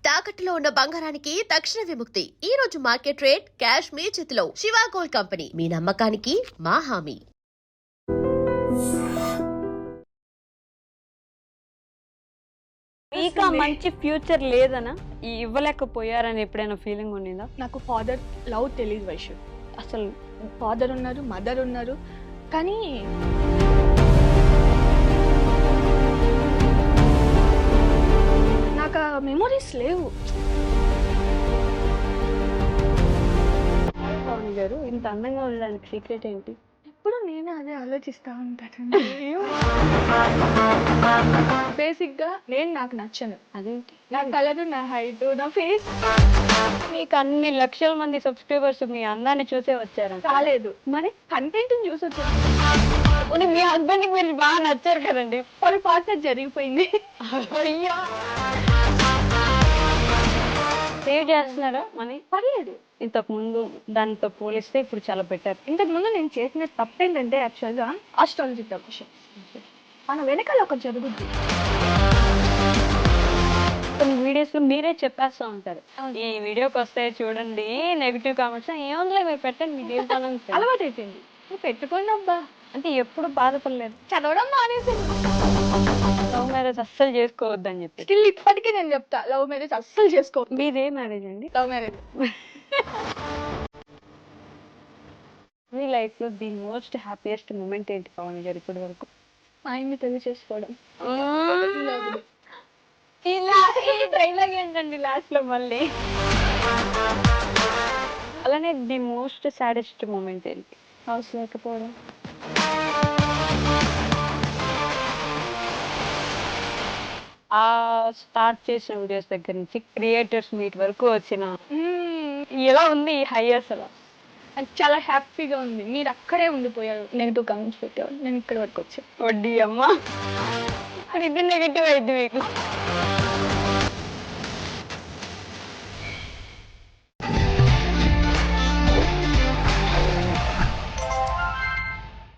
తాకట్టులో ఉన్న బంగారానికి తక్షణ విముక్తి. ఈ రోజు మార్కెట్ రేట్ క్యాష్ మీ చేతిలో. శివ గోల్డ్ కంపెనీ, మీ నమ్మకానికి మా హామీ. ఇంకా మంచి ఫ్యూచర్ లేదనా ఇవ్వలేకపోయారని ఎప్పుడైనా ఫీలింగ్ ఉండిందా? నాకు ఫాదర్ లవ్ తెలియదు వైషు. అసలు ఫాదర్ ఉన్నారు, మదర్ ఉన్నారు, కానీ నాకు ఆ మెమొరీస్ లేవు. పవన్ గారు ఇంత అందంగా ఉండడానికి సీక్రెట్ ఏంటి? ఎప్పుడు నేను అదే ఆలోచిస్తూ ఉంటాను. బేసిక్గా నేను నాకు నచ్చను. అదేంటి? నా కలర్, నా హైట్, నా ఫేస్. మీకు అన్ని లక్షల మంది సబ్స్క్రైబర్స్ మీ అందాన్ని చూసే వచ్చారు కాలేదు, మరి కంటెంట్ చూసి వచ్చాను. మీ హస్బెండ్ కి మీరు బాగా నచ్చారు కదండి. పొరపాటున జరిగిపోయింది. అయ్యా సేవ్ చేస్తున్నారా మనీ? పర్లేదు. ఇంతకు ముందు దానితో పోలిస్తే ఇప్పుడు చాలా బెటర్. ఇంతకుముందు నేను చేసిన తప్పేంటంటే యాక్చువల్గా ఆస్ట్రాలజీ ప్రొఫెషన్. మన వెనకాల ఒక జరుగుద్ది. కొన్ని వీడియోస్ లో మీరే చెప్పేస్తూ ఉంటారు, ఈ వీడియోకి వస్తే చూడండి నెగిటివ్ కామెంట్స్, ఏముందిలే మీరు పెట్టండి మీ జీవితాలను. అలవాటు అయిపోయింది. నువ్వు పెట్టుకోండి అబ్బా. అంటే ఎప్పుడు బాధపడలేదు. చదవడం మానేసింది. లవ్ మ్యారేజ్ అస్సలు చేసుకోవద్దని చెప్పి. స్టిల్ ఇప్పటికీ నేను చెప్తా, లవ్ మ్యారేజ్ అస్సలు చేసుకోవద్దు. మీదే మ్యారేజ్ అండి? Love marriage. మీ లైఫ్ లో ది మోస్ట్ హ్యాపీయెస్ట్ మూమెంట్ ఏంటి పవన్ గారు ఇప్పటి వరకు? మా ఆయన్ని పెళ్లి చేసుకోవడం. డైలాగ్ ఏంటండి లాస్ట్ లో మళ్ళీ? అలానే ది మోస్ట్ సాడెస్ట్ మూమెంట్ ఏంటి? హౌస్ లేకపోవడం. ఆ స్టార్ట్ చేసిన వీడియోస్ దగ్గర నుంచి క్రియేటర్స్ మీట్ వరకు వచ్చిన ఎలా ఉంది ఈ హై? అసలు నాకు చాలా హ్యాపీగా ఉంది. మీరు అక్కడే ఉండిపోయారు, నెగిటివ్ కామెంట్స్ పెట్టేవారు, నేను ఇక్కడ వరకు వచ్చాను. వడ్డీ అమ్మ ఇది నెగిటివ్ అయింది మీకు.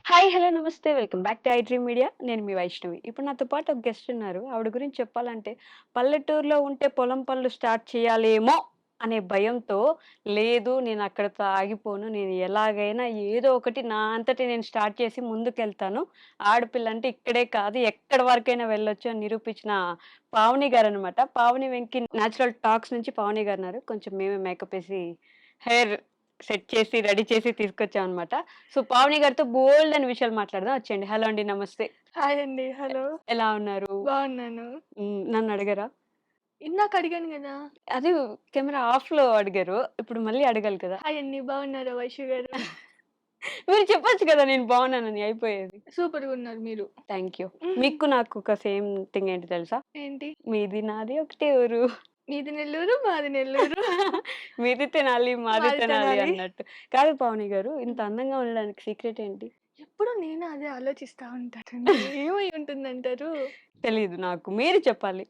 హాయ్, హలో, నమస్తే, welcome back to I dream media. నేను మీ వైష్ణవి. ఇప్పుడు నాతో పాటు ఒక గెస్ట్ ఉన్నారు. ఆవిడ గురించి చెప్పాలంటే, పల్లెటూరులో ఉంటే పొలం పనులు స్టార్ట్ చేయాలేమో అనే భయంతో, లేదు నేను అక్కడితో ఆగిపోను, నేను ఎలాగైనా ఏదో ఒకటి నా అంతటి నేను స్టార్ట్ చేసి ముందుకెళ్తాను, ఆడపిల్ల అంటే ఇక్కడే కాదు ఎక్కడి వరకైనా వెళ్ళొచ్చు అని నిరూపించిన పావని గారు అనమాట. పావని వెంకి న్యాచురల్ టాక్స్ నుంచి పావని గారు ఉన్నారు. కొంచెం మేమే మేకప్ వేసి హెయిర్ సెట్ చేసి రెడీ చేసి తీసుకొచ్చాం అనమాట. సో పావని గారితో బోల్డ్ అని విషయాలు మాట్లాడదాం. వచ్చేయండి. హలో అండి, నమస్తే. హాయ్ అండి. హలో. ఎలా ఉన్నారు? బాగున్నాను. నన్ను అడిగారా? ఇందాక అడిగాను కదా. అది కెమెరా ఆఫ్ లో అడిగారు, ఇప్పుడు మళ్ళీ అడగాలి కదా. హాయ్ అండి, బాగున్నారా వైషు గారు? మీరు చెప్పొచ్చు కదా నేను బాగున్నానని, అయిపోయేది. సూపర్ గా ఉన్నారు మీరు. Thank you. మీకు నాకు ఒక సేమ్ థింగ్ ఏంటి తెలుసా? ఏంటి? మీది నాది ఒకటే ఊరు. మీది నెల్లూరు, మాది నెల్లూరు. మీది తినాలి మాది మాది తినాలి తినాలి. అన్నట్టు. కాదు పావని గారు, ఇంత అందంగా ఉండడానికి సీక్రెట్ ఏంటి? ఎప్పుడు నేను అదే ఆలోచిస్తా ఉంటాను. ఏమై ఉంటుందంటారు? తెలీదు నాకు, మీరు చెప్పాలి.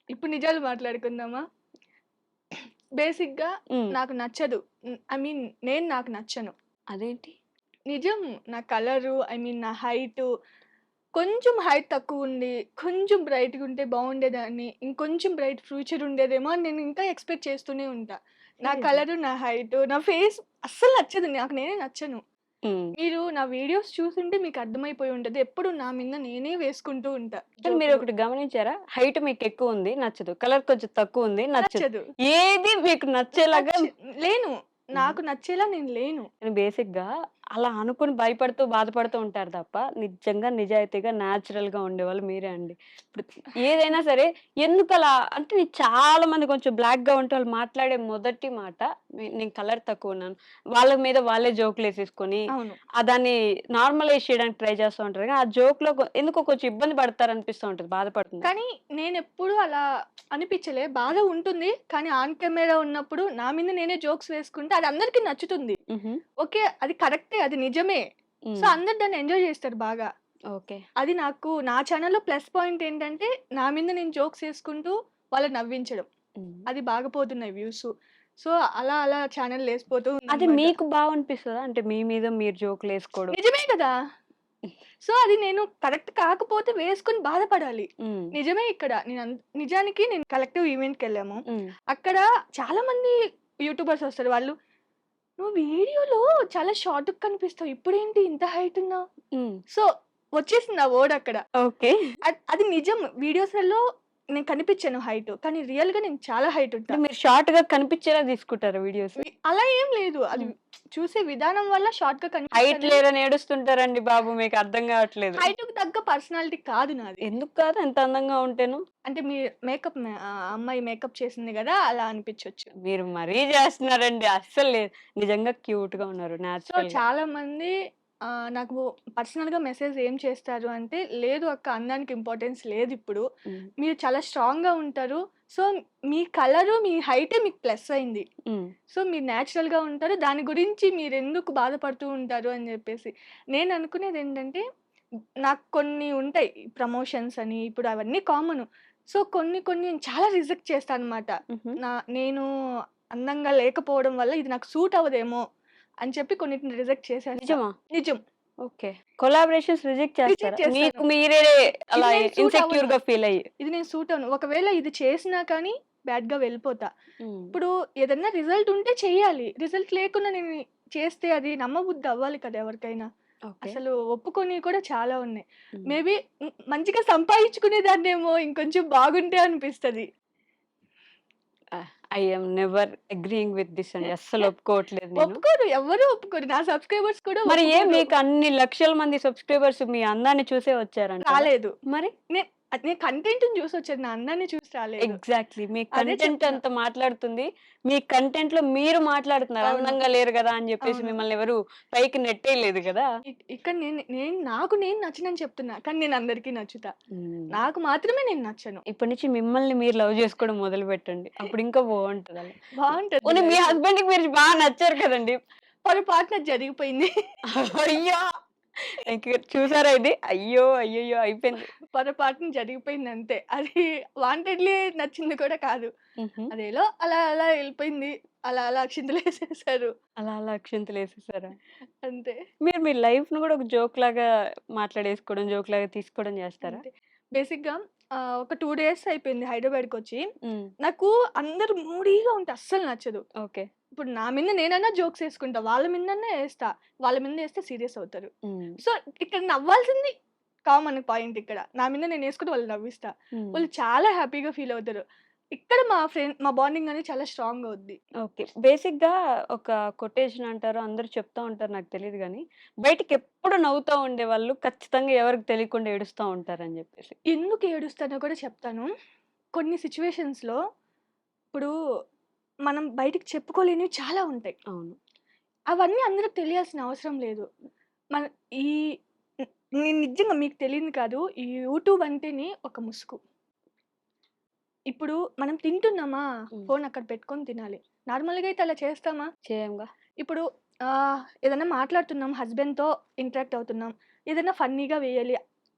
ఇప్పుడు నిజాలు మాట్లాడుకుందామా? బేసిక్ గా నాకు నచ్చదు. ఐ మీన్ నేను నాకు నచ్చను. అదేంటి? నిజం. నా కలరు, ఐ మీన్ నా హైట్, కొంచెం హైట్ తక్కువ ఉండి కొంచెం బ్రైట్గా ఉంటే బాగుండేదాన్ని, ఇంకొంచెం బ్రైట్ ఫ్యూచర్ ఉండేదేమో అని నేను ఇంకా ఎక్స్పెక్ట్ చేస్తూనే ఉంటా. నా కలరు, నా హైట్, నా ఫేస్ అస్సలు నచ్చదు. నాకు నేనే నచ్చను. మీరు నా వీడియోస్ చూస్తుంటే మీకు అర్థమైపోయి ఉంటది. ఎప్పుడు నా మీద నేనే వేసుకుంటూ ఉంటా. మీరు ఒకటి గమనించారా? హైట్ మీకు ఎక్కువ ఉంది నచ్చదు, కలర్ కొంచెం తక్కువ ఉంది నచ్చదు. ఏది మీకు నచ్చేలాగా లేను. నాకు నచ్చేలా నేను లేను. బేసిక్ గా అలా అనుకుని భయపడుతూ బాధపడుతూ ఉంటారు తప్ప, నిజంగా నిజాయితీగా న్యాచురల్ గా ఉండేవాళ్ళు మీరే అండి. ఇప్పుడు ఏదైనా సరే ఎందుకు అలా అంటే, చాలా మంది కొంచెం బ్లాక్ గా ఉంటే వాళ్ళు మాట్లాడే మొదటి మాట, నేను కలర్ తక్కువ ఉన్నాను, వాళ్ళ మీద వాళ్ళే జోకులు వేసేసుకొని దాన్ని నార్మలైజ్ చేయడానికి ట్రై చేస్తూ ఉంటారు. కానీ ఆ జోక్ లో ఎందుకో కొంచెం ఇబ్బంది పడతారు అనిపిస్తూ ఉంటుంది, బాధపడుతుంది. కానీ నేను ఎప్పుడు అలా అనిపించలే. బాధ ఉంటుంది, కానీ ఆన్ కెమెరా ఉన్నప్పుడు నా మీద నేనే జోక్స్ వేసుకుంటే అది అందరికి నచ్చుతుంది. ఓకే, అది కరెక్టే, అది నిజమే. సో అందరు దాన్ని ఎంజాయ్ చేస్తారు బాగా. ఓకే, అది నాకు నా ఛానల్లో ప్లస్ పాయింట్ ఏంటంటే, నా మీద నేను జోక్స్ వేసుకుంటూ వాళ్ళని నవ్వించడం. అది బాగా పోతున్నాయి వ్యూస్. సో అలా అలా ఛానల్ లేసిపోతూ అది మీకు బాగా అనిపిస్తుందా? అంటే మీ మీద మీరు జోకులు వేసుకోవడం నిజమే కదా. సో అది నేను కరెక్ట్ కాకపోతే వేసుకొని బాధపడాలి. హ్మ్. నిజమే ఇక్కడ నిజానికి నేను కలెక్టివ్ ఈవెంట్‌కెళ్ళాము. హ్మ్. అక్కడ చాలా మంది యూట్యూబర్స్ వస్తారు. వాళ్ళు "నువ్వు వీడియోలో చాలా షార్ట్‌గా కనిపిస్తావు. ఇప్పుడేంటి ఇంత హైట్ ఉన్నావు?" హ్మ్. సో వచ్చేసింది ఆ వర్డ్ అక్కడ. ఓకే. అది నిజం. వీడియోస్‌లలో నేను కనిపించను హైట్. కానీ రియల్‌గా నేను చాలా హైట్ ఉంటా. అంటే మీరు షార్ట్‌గా కనిపించేలా తీసుకుంటారా వీడియోస్? అలా ఏం లేదు. అది హ్మ్. చూసే విధానం వల్ల షార్ట్‌గా హైట్ కనిపిస్తానని. లేరని ఏడుస్తుంటారండి బాబు. మీకు అర్థం కావట్లేదు. హైట్‌కి తగ్గ పర్సనాలిటీ కాదు నాది. ఎందుకు కాదు ఎంత అందంగా ఉంటేను? అంటే మీ అమ్మాయి మేకప్ చేసింది గదా! అలా అనిపించొచ్చు. మీరు మరీ చేస్తున్నారండి. అస్సలు లేదు. నిజంగా క్యూట్‌గా ఉన్నారు సో, నేచురల్‌గా. చాలామంది నాకు పర్సనల్‌గా మెసేజ్ ఏం చేస్తారు అంటే, "లేదు అక్క అందానికి ఇంపార్టెన్స్ లేదిప్పుడు. హ్మ్. మీరు చాలా స్ట్రాంగ్‌గా ఉంటారు. సో, మీ కలరు, మీ హైటే మీకు ప్లస్ అయింది. హ్మ్. సో, మీరు నేచురల్‌గా ఉంటారు. దాని గురించి మీరెందుకు బాధపడుతూ ఉంటారు" అని జెప్పేసి. నేను అనుకునేదేంటంటే, నాకు కొన్ని ఉంటాయి. ప్రమోషన్స్ అని ఇప్పుడు అవన్నీ కామను. సో, కొన్ని కొన్ని నేను చాలా రిజెక్ట్ చేస్తానన్నమాట. హుహు. నేను అందంగా లేకపోవడం వల్ల ఇది నాకు సూట్ అవ్వదేమో అని చెప్పి కొన్నిటిని రిజెక్ట్ చేసేస్తా. నిజమా? నిజం. ఓకే. కొలాబరేషన్స్ రిజెక్ట్ చేస్తారా? రిజెక్ట్ చేస్తాను. మీకు మీరే ఇది అలా నేను సూట్ అవ్వను. ఇన్‌సెక్యూర్‌గా ఫీల్ అయ్యి. ఇది నేను సూట్ అవ్వను. ఒకవేళ ఇది చేసినా కానీ బ్యాడ్‌గా వెళ్ళిపోతా. హ్మ్. ఇప్పుడు ఏదన్నా రిజల్ట్ ఉంటే చెయ్యాలి. రిజల్ట్ లేకుండా నేను చేస్తే అది నమ్మబుద్ధి అవ్వాలి కదా ఎవరికైనా. ఓకే. అసలు ఒప్పుకోనివి కూడా చాలా ఉన్నాయి. హ్మ్. మేబీ మంచిగా సంపాదించుకునేదాన్నేమో ఇంకొంచెం బాగుంటే అనిపిస్తది. I am never agreeing with this అండి. అస్సలు ఒప్పుకోవట్లేదు నేను. ఒప్పుకోరు. ఎవ్వరు ఒప్పుకోరు. నా సబ్‌స్క్రైబర్స్ కూడా మరి ఒప్పుకోరు. మీకు అన్ని లక్షల మంది సబ్‌స్క్రైబర్స్ మీ అందాన్ని చూసే వచ్చారంటారా? రాలేదు. మరి? నే నేను కంటెంట్‌ని చూసొచ్చాను. నా అందాన్ని చూసి రాలేదు. ఎగ్జాక్ట్‌లీ. మీ అదే కంటెంట్ చెప్తున్నా. అంత మాట్లాడుతుంది. మీ కంటెంట్‌లో మీరు మాట్లాడుతున్నారు. అవును. అందంగా లేరు గదా! అని జెప్పేసి అవును. మిమ్మల్ని ఎవరు పైకి నెట్టేయలేదు గదా! ఇక్కడ నాకు నేను నచ్చనని చెప్తున్నా. కానీ నేను అందరికీ నచ్చుతా. హ్మ్. నాకు మాత్రమే నేను నచ్చను. ఇప్పటి నుంచి మిమ్మల్ని మీరు లవ్ చేసుకోవడం మొదలుపెట్టండి. అప్పుడు ఇంకా బావుంటది అలా. బావుంటది పోనీ మీ లైఫు. హస్బెండ్‌కి మీరు బాగా నచ్చారు కదండీ! పొరపాటున జరిగిపోయింది. అయ్యో! ఇంక చూసారా ఇది? అయ్యో! అయ్యయ్యో! అయిపోయింది. పొరపాటున జరిగిపోయిందంతే. అది వాంటెడ్‌లీ నచ్చింది కూడా కాదు. హుహు. అదేలో అలా అలా ఎళ్ళిపోయింది. అలా అలా అక్షింతలేసేసారు. అలా అలా అక్షింతలేసేసారా? అంతే. మీరు మీ లైఫ్‌ని గూడా ఒక జోక్‌లాగా మాట్లాడేసుకోవడం, జోక్‌లాగా తీసుకోవడం జేస్తారా? అంతే. బేసిక్‌గా ఒక 2 డేస్ అయిపోయింది హైదరాబాద్‌కొచ్చి. హ్మ్. నాకు అందరూ మూడీగా ఉంటే అస్సలు నచ్చదు. ఓకే. ఇప్పుడు నా మీద నేనన్నా జోక్స్ ఏసుకుంటా. వాళ్ళ మీదన్నా ఏస్తా. వాళ్ళ మీద ఏస్తే సీరియస్ అవుతారు. హ్మ్. సో, ఇక్కడ నవ్వాల్సింది కామన్ పాయింట్ ఇక్కడ. నా మీద నేనేసుకుంటే వాళ్ళు నవ్విస్తా. హ్మ్. వాళ్ళు చాలా హ్యాపీగా ఫీల్ అవుతారు. ఇక్కడ మా బాండింగ్ అనేది చాలా స్ట్రాంగ్ అవుద్ది. ఓకే. బేసిక్‌గా ఒక కొటేషన్ అంటారు. అందరూ చెప్తా ఉంటారు నాకు తెలీదు గానీ, బయటికెప్పుడు నవ్వుతా ఉండేవాళ్ళు ఖచ్చితంగా ఎవరికీ తెలియకుండా ఏడుస్తా ఉంటారని జెప్పేసి. ఎందుకు ఏడుస్తానో కూడా చెప్తాను. కొన్ని సిట్యుయేషన్స్‌లో ఇప్పుడు మనం బయటికి చెప్పుకోలేనివి చాలా ఉంటాయి. అవును. అవన్నీ అందరికి తెలియాల్సిన అవసరం లేదు. మన ఈ నేను నిజంగా మీకు తెలియని కాదు. ఈ యూట్యూబ్ అంటేనే ఒక ముసుగు. ఇప్పుడు మనం తింటున్నామా? హ్మ్. ఫోన్ అక్కడ పెట్టుకొని తినాలి. నార్మల్‌గా అయితే అలా చేస్తామా? చేయంగా. ఇప్పుడు ఏదన్నా మాట్లాడుతున్నాం హస్బెండ్‌తో ఇంటరాక్ట్ అవుతున్నాం. ఏదైనా ఫన్నీగా వేయాలి.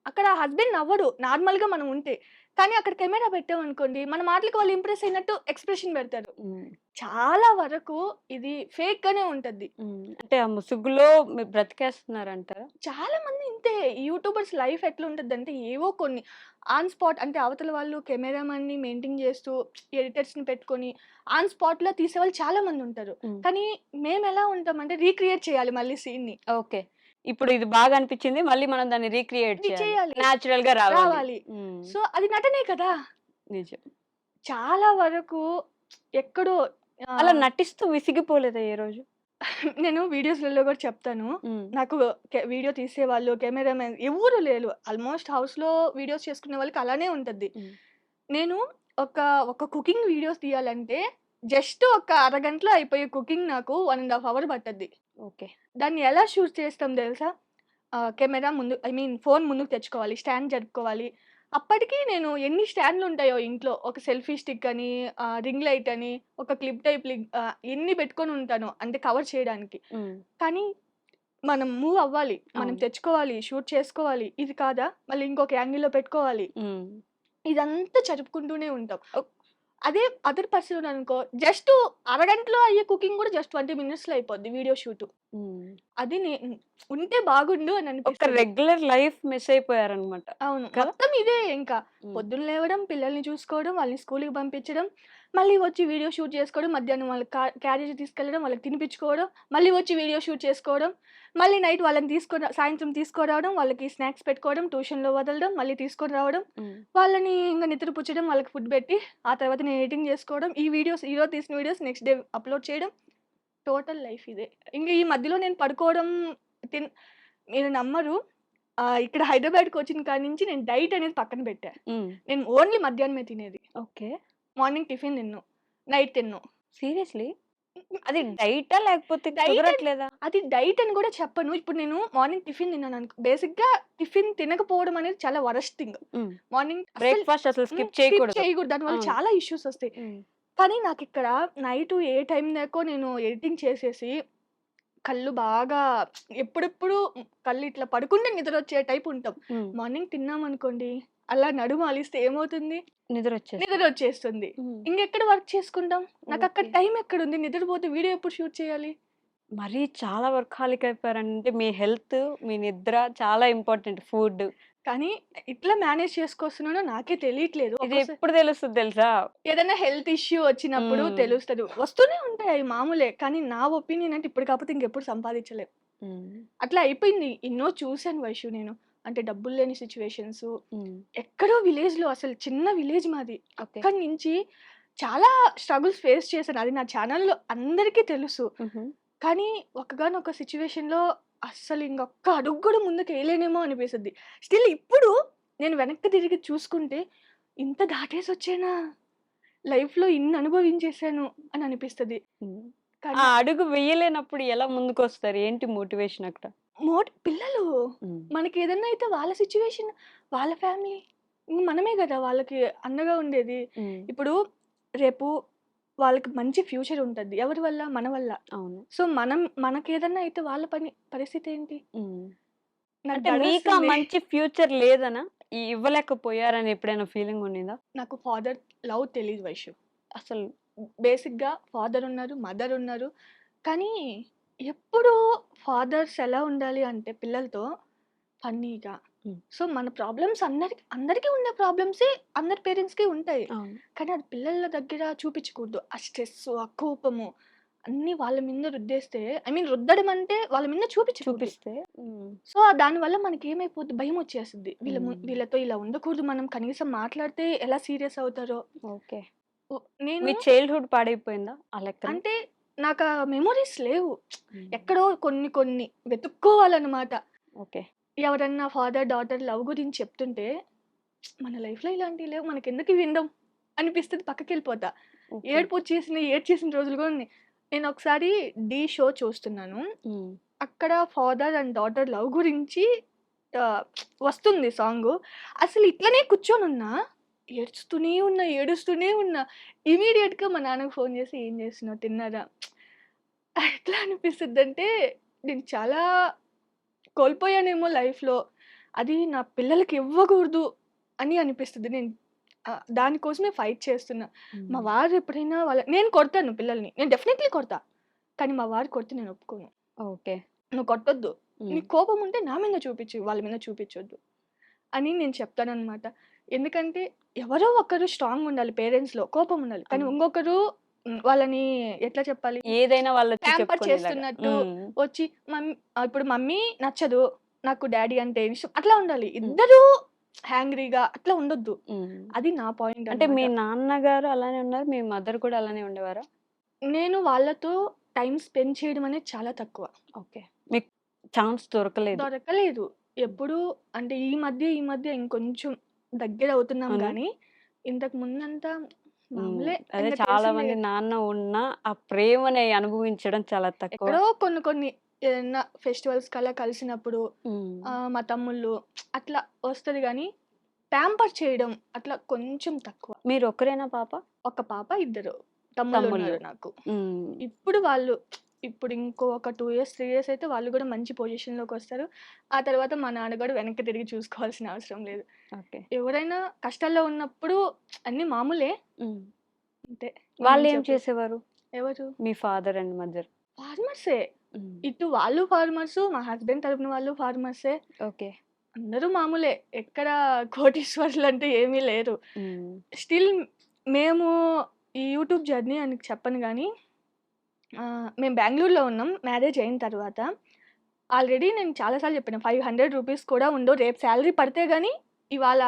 అక్కడ హస్బెండ్ నవ్వడు నార్మల్‌గా మనం ఉంటే. కానీ అక్కడ కెమెరా పెట్టామనుకోండి మన మాటలకి వాళ్ళు ఇంప్రెస్ అయినట్టు ఎక్స్‌ప్రెషన్ పెడతారు. హ్మ్. చాలా వరకు ఇది ఫేక్‌గానే ఉంటది. హ్మ్. అంటే ఆ ముసుగులో మీరు బ్రతికేస్తున్నారంటారా? చాలా మంది ఇంతే. యూట్యూబర్స్ లైఫ్ ఎట్లుంటదంటే ఏవో కొన్ని ఆన్ స్పాట్ అంటే అవతల వాళ్ళు కెమెరామన్‌ని మెయింటైన్ చేస్తూ ఎడిటర్స్‌ని పెట్టుకొని ఆన్ స్పాట్‌లో తీసేవాళ్ళు చాలా మందుంటారు. హ్మ్. కానీ మేమెలా ఉంటామంటే రీక్రియేట్ చేయాలి మళ్ళీ సీన్‌ని. ఓకే. ఇప్పుడు ఇది బాగా అనిపిచ్చింది. మళ్ళీ మనం దాన్ని రీక్రియేట్ ఇది చేయాలి. చేయాలి. నేచురల్‌గా రావాలి. రావాలి. హ్మ్. సో, అది నటనే కదా! నిజం. చాలా వరకు ఎక్కడో అలా ఆహ్, నటిస్తూ విసిగిపోలేదా ఏ రోజు? నేను వీడియోస్‌లలో గూడా చెప్తాను. హ్మ్. నాకు వీడియో తీసేవాళ్ళు, కెమెరామెన్ ఎవ్వరు లేరు. ఆల్‌మోస్ట్ హౌస్‌లో వీడియోస్ చేసుకునే వాళ్ళకి అలానే ఉంటది. హ్మ్. నేను ఒక, ఒక కుకింగ్ వీడియోస్ తీయాలంటే జస్ట్ ఒక అరగంటలో అయిపోయే కుకింగ్ నాకు 1 ½ అవర్ పట్టద్ది. ఓకే. దాన్ని ఎలా షూట్ చేస్తాం తెలుసా? కెమెరా ముందు ఫోను ముందుకు తెచ్చుకోవాలి. స్టాండ్ జరుపుకోవాలి. అప్పటికి నేను ఎన్ని స్టాండ్‌లుంటాయో ఇంట్లో. ఒక సెల్ఫీ స్టిక్ అని, రింగ్ లైట్ అని, ఒక క్లిప్ టైప్ ఎన్ని పెట్టుకొని ఉంటానో అంటే కవర్ చేయడానికి. హ్మ్. కానీ మనం మూవ్ అవ్వాలి. మనం అవును. తెచ్చుకోవాలి, షూట్ చేసుకోవాలి. ఇది కాదా? మళ్ళీ ఇంకొక యాంగిల్‌లో పెట్టుకోవాలి. హ్మ్. ఇదంతా జరుపుకుంటూనే ఉంటాం. అదే అదర్ పర్సన్ అనుకో జస్ట్ అరగంటలో అయ్యే కుకింగ్ కూడా జస్ట్ 20 మినిట్స్‌లో అయిపోద్ది వీడియో షూట్. హ్మ్. అది ఉంటే బాగుండు అని ఒక అనిపిస్తది. రెగ్యులర్ లైఫ్ మిస్ అయిపోయారనమాట. అవును. కదా! మొత్తం ఇదే ఇంకా. హ్మ్. పొద్దున్న లేవడం, పిల్లల్ని చూసుకోవడం, వాళ్ళని స్కూలుకి పంపించడం, మళ్ళీ వచ్చి వీడియో షూట్ చేసుకోవడం, మధ్యాహ్నం వాళ్ళకి క్యారేజ్ తీసుకెళ్ళడం, వాళ్ళకి తినిపించుకోవడం, మళ్ళీ వచ్చి వీడియో షూట్ చేసుకోవడం, మళ్ళీ నైట్ వాళ్ళని సాయంత్రం తీసుకురావడం, వాళ్ళకి స్నాక్స్ పెట్టుకోవడం, ట్యూషన్‌లో వదలడం, మళ్ళీ తీసుకొని రావడం, హ్మ్. వాళ్ళని ఇంక నిద్రపుచ్చడం, వాళ్ళకి ఫుడ్ పెట్టి, ఆ తర్వాత నేను ఎడిటింగ్ చేసుకోవడం, ఈ వీడియోస్ ఈరోజు తీసిన వీడియోస్ నెక్స్ట్ డే అప్‌లోడ్ చేయడం. టోటల్ లైఫ్ ఇదే. ఇంక ఈ మధ్యలో నేను పడుకోవడం, తిన్ మీరు నమ్మరు. ఇక్కడ హైదరాబాద్‌కొచ్చిన కాడి నుంచి నేను డైట్ అనేది పక్కన పెట్టా. హ్మ్. నేను ఓన్లీ మధ్యాహ్నమే తినేది. ఓకే. మార్నింగ్ టిఫిన్ తినను. నైట్ తినను. సీరియస్‌లీ? అది డైటా? లేకపోతే డైట్ అని కుదరట్లేదా? అది డైట్ అని కూడా చెప్పను. ఇప్పుడు నేను మార్నింగ్ టిఫిన్ తిన్నాననుకో బేసిక్‌గా టిఫిన్ తినకపోవడం అనేది చాలా వరస్ట్ థింగ్. హ్మ్. మార్నింగ్ బ్రేక్‌ఫాస్ట్ అసలు స్కిప్ స్కిప్ చేయకూడదు. చేయకూడదు. దానివల్ల అవును. చాలా ఇష్యూస్ వస్తాయి. హ్మ్. కానీ నాకిక్కడ నైటు ఏ టైం దాకో నేను ఎడిటింగ్ చేసేసి కళ్ళు బాగా ఎప్పుడెప్పుడు కళ్ళు ఇట్లా పడుకుంటే నిద్రొచ్చే టైప్ ఉంటాం. హ్మ్. మార్నింగ్ తిన్నామనుకోండి, అలా నడుము అలిస్తే ఏమవుతుంది? నిద్రొచ్చేస్తది. నిద్రొచ్చేస్తుంది. హ్మ్. ఇంకెక్కడ వర్క్ చేసుకుంటాం? నాకక్కడ ఓకే. టైం ఎక్కడుంది? నిద్రపోతే వీడియో ఎప్పుడు షూట్ చేయాలి? మరీ చాలా వర్కాహోలిక్ అయిపోయారంటే మీ హెల్త్, మీ నిద్ర చాలా ఇంపార్టెంట్. ఫుడ్. కానీ ఇట్లా మేనేజ్ చేసుకొస్తున్నానో నాకే తెలియట్లేదు. ఇది ఒక్కోసారి ఎప్పుడు తెలుస్తది తెలుసా? ఏదైనా హెల్త్ ఇష్యూ వచ్చినప్పుడు హ్మ్. తెలుస్తది. వస్తూనే ఉంటాయి అయి మామూలే. కానీ నా ఒపీనియన్ అంటే ఇప్పుడు కాకపోతే ఇంకెప్పుడు సంపాదించలేం. హ్మ్. అట్లా అయిపోయింది. ఎన్నో చూసాను వైషు నేను. అంటే డబ్బులు లేని సిట్యుయేషన్సు. హ్మ్. ఎక్కడో విలేజ్‌లో అసలు చిన్న విలేజ్ మాది. ఓకే. అక్కడి నుంచి చాలా స్ట్రగుల్స్ ఫేస్ చేశాను. అది నా ఛానెల్‌లో అందరికీ తెలుసు. హుహు. కానీ ఒక్కగానొక సిట్యుయేషన్‌లో అస్సలు ఇంకొక్క అడుగు కూడా ముందుకేయలేనేమో అనిపిస్తది. స్టిల్ ఇప్పుడు నేను వెనక్కి తిరిగి చూసుకుంటే ఇంత దాటేసొచ్చానా? లైఫ్‌లో ఇన్ని అనుభవించేసాను అని అనిపిస్తది. హ్మ్. కానీ ఆ అడుగు వెయ్యలేనప్పుడు ఎలా ముందుకొస్తారు? ఏంటి మోటివేషన్ అక్కడ? పిల్లలు హ్మ్. మనకేదన్నా అయితే వాళ్ళ సిట్యుయేషన్, వాళ్ళ ఫ్యామిలీ. మనమే గదా! వాళ్ళకి అండగా ఉండేది. హ్మ్. ఇప్పుడు రేపు వాళ్ళకి మంచి ఫ్యూచర్ ఉంటది. ఎవరి వల్ల? మన వల్ల. అవును. సో, మనకేదన్నా అయితే వాళ్ళ పరిస్థితేంటి? హ్మ్. నాకు అంటే మీకా దడొస్తుంది. మంచి ఫ్యూచర్ లేదనా? ఇవ్వలేకపోయారని ఎప్పుడైనా ఫీలింగ్ ఉండిందా? నాకు ఫాదర్ లవ్ తెలీదు వైషు. అసలు బేసిక్‌గా ఫాదర్ ఉన్నారు, మదర్ ఉన్నారు. కానీ ఎప్పుడూ ఫాదర్స్ ఎలా ఉండాలి అంటే పిల్లలతో ఫన్నీగా. హ్మ్. సో, మన ప్రాబ్లమ్స్ అందరికీ ఉండే ప్రాబ్లమ్సే అందరి పేరెంట్స్‌కి ఉంటాయి. అవును. కానీ అది పిల్లల దగ్గర చూపించకూడదు. ఆ స్ట్రెస్సు, ఆ కోపము అన్నీ వాళ్ళ మీద రుద్దేస్తే ఐ మీన్ రుద్దడం అంటే వాళ్ళ మీద చూపించకూడదు. చూపిస్తే హ్మ్. సో, దానివల్ల మనకేమైపోద్ది భయమొచ్చేస్తది. హ్మ్. వీళ్ళతో ఇలా ఉండకూడదు మనం కనీసం మాట్లాడితే ఎలా సీరియస్ అవుతారో. ఓకే. నేను మీ చైల్డ్‌హుడ్ పాడైపోయిందా ఆ లెక్కన? అంటే నాకా మెమోరీస్ లేవు. హ్మ్. ఎక్కడో కొన్ని కొన్ని వెతుక్కోవాలనమాట. ఓకే. ఎవరన్నా ఫాదర్, డాటర్ లవ్ గురించి చెప్తుంటే మన లైఫ్‌లో ఇలాంటివి లేవు. మనకెందుకు వినడం అనిపిస్తది పక్కకెళ్ళిపోతా. ఓకే. ఏడ్చేసిన రోజులు గూడా ఉన్నాయి. నేనొకసారి 'ఢీ' షో చూస్తున్నాను. హ్మ్. అక్కడ ఫాదర్ అండ్ డాటర్ లవ్ గురించి ఆహ్, వస్తుంది సాంగు. అసలు ఇట్లనే కూర్చొనున్నా, ఏడుస్తూనే ఉన్నా. ఇమ్మీడియేట్‌గా మా నాన్నకి ఫోను చేసి, "ఏం చేస్తున్నావు? తిన్నారా?" ఎట్లా అనిపిస్తదంటే, నేను చాలా కోల్పోయానేమో లైఫ్‌లో. అది నా పిల్లలకి ఇవ్వకూడదు అని అనిపిస్తది. దాని కోసమే ఫైట్ చేస్తున్నా. మా హ్మ్. వారు ఎప్పుడైనా నేను కొడతాను పిల్లల్ని. నేను డెఫినైట్‌లీ కొడతా. కానీ మా వారు కొడితే నేను ఒప్పుకోను. ఓకే. "నువ్వు కొట్టొద్దు. హ్మ్. నీకు కోపం ఉంటే నా మీద చూపించు. వాళ్ళ మీద చూపించొద్దు" అని నేను చెప్తాననమాట. ఎందుకంటే ఎవరో ఒకరు స్ట్రాంగ్ ఉండాలి పేరెంట్స్‌లో. కోపం ఉండాలి. కానీ అవును. ఇంకొకరు వాళ్ళని ఎట్లా చెప్పాలి? ఏదైనా వాళ్ళొచ్చి ప్యాంపర్ చెప్పుకునేలాగా. చేస్తున్నట్టు హ్మ్. వచ్చి ఇప్పుడు మమ్మీ నచ్చదు. నాకు డ్యాడీ అంటే ఇష్టం. అట్లా ఉండాలి. హ్మ్. ఇద్దరూ హ్యాంగ్రీగా అట్లా ఉండొద్దు. హ్మ్. అది నా పాయింట్ అంటే అన్నమాట. మీ నాన్నగారు అలానే ఉన్నారు. మీ మదర్ కూడా అలానే ఉండేవారా? నేను వాళ్ళతో టైమ్ స్పెండ్ చేయడం అనేది చాలా తక్కువ. ఓకే. మీకు ఛాన్స్ దొరకలేదు. దొరకలేదు. హ్మ్. ఎప్పుడు అంటే ఈ మధ్య ఇంకొంచెం దగ్గరవుతున్నాం అవునా? గానీ, ఇంతకు ముందంతా హ్మ్. మామూలే. అదే ఇంక చాలా తెలిసిందే మంది గదా! నాన్న ఉన్నా ఆ ప్రేమని అనుభవించడం చాలా తక్కువ. ఎక్కడో కొన్ని ఏదన్నా ఫెస్టివల్స్‌కలా కలిసినప్పుడు హ్మ్. మా తమ్ముళ్ళు అట్లా వస్తది గానీ, ప్యాంపర్ చేయడం అట్లా కొంచెం తక్కువ. మీరొక్కరేనా పాప? ఒక పాప, ఇద్దరు తమ్ముళ్ళు. తమ్ముళ్ళున్నారు నాకు. హ్మ్. ఇప్పుడు వాళ్ళు ఇప్పుడు ఇంకో ఒక 2 ఇయర్స్, 3 ఇయర్స్ అయితే వాళ్ళు గూడా మంచి పొజిషన్‌లోకొస్తారు. ఆ తర్వాత మా నాన్న గూడా వెనక్కి తిరిగి చూసుకోవాల్సిన అవసరం లేదు. ఓకే. ఎవరైనా కష్టాల్లో ఉన్నప్పుడు అన్నీ మామూలే. హ్మ్. అంతే. వాళ్ళు నేను ఏం చెప్పేది. చేసేవారు? ఎవరు? మీ ఫాదర్ అండ్ మదర్. ఫార్మర్సే. ఇటు వాళ్ళు ఫార్మర్సు, మా హస్బెండ్ తరపున వాళ్ళు ఫార్మర్సే. ఓకే. అందరూ మామూలే. ఎక్కడ కోటీశ్వరులంటూ ఏమీ లేరు. స్టిల్ మేము ఈ యూట్యూబ్ జర్నీ అని చెప్పను గానీ, మేము బెంగుళూరులో ఉన్నాం మ్యారేజ్ అయిన తర్వాత. ఆల్రెడీ నేను చాలా సార్లు చెప్పాను. ₹500 కూడా ఉండవు. రేపు సాలరీ పడితే గానీ, ఇవాళ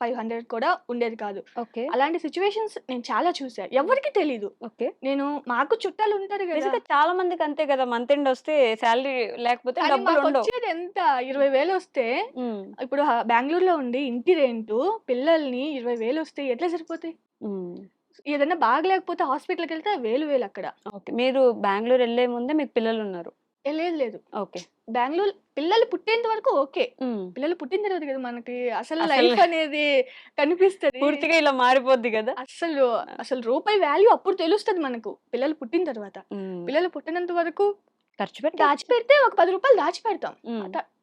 500 కూడా ఉండేది కాదు. ఓకే. అలాంటి సిట్యుయేషన్స్ నేను చాలా చూసా. ఎవ్వరికీ తెలీదు. ఓకే. మాకు చుట్టాలుంటారు గదా! బేసిక్‌గా చాలా మందికి అంతే కదా! మంత్ ఎండ్ వస్తే సాలరీ లేకపోతే కానీ డబ్బులుండవు. మాకొచ్చేది ఎంత 20,000 వస్తే ఇప్పుడు బెంగుళూరులో ఉండి ఇంటి రెంటు, పిల్లల్ని 20,000 వస్తే ఎట్లా సరిపోతాయి? ఏదైనా బాగలేకపోతే హాస్పిటల్‌కెళ్తే వేలు అక్కడ. ఓకే. మీరు బెంగుళూరు ఎళ్ళే ముందే మీకు పిల్లలున్నారు. లేదు. ఓకే. బెంగుళూరు పిల్లలు పుట్టేంత వరకు ఓకే. పిల్లలు పుట్టిన తర్వాత కదా మనకి అసలు అసలు లైఫ్ అనేది కనిపిస్తది. పూర్తిగా ఇలా మారిపోద్ది కదా! అసలు రూపాయి వాల్యూ అప్పుడు తెలుస్తది మనకు. పిల్లలు పుట్టిన తర్వాత. పిల్లలు పుట్టినంత వరకు ఖర్చు పెట్టి దాచిపెడితే ఒక ₹10 దాచిపెడతాం.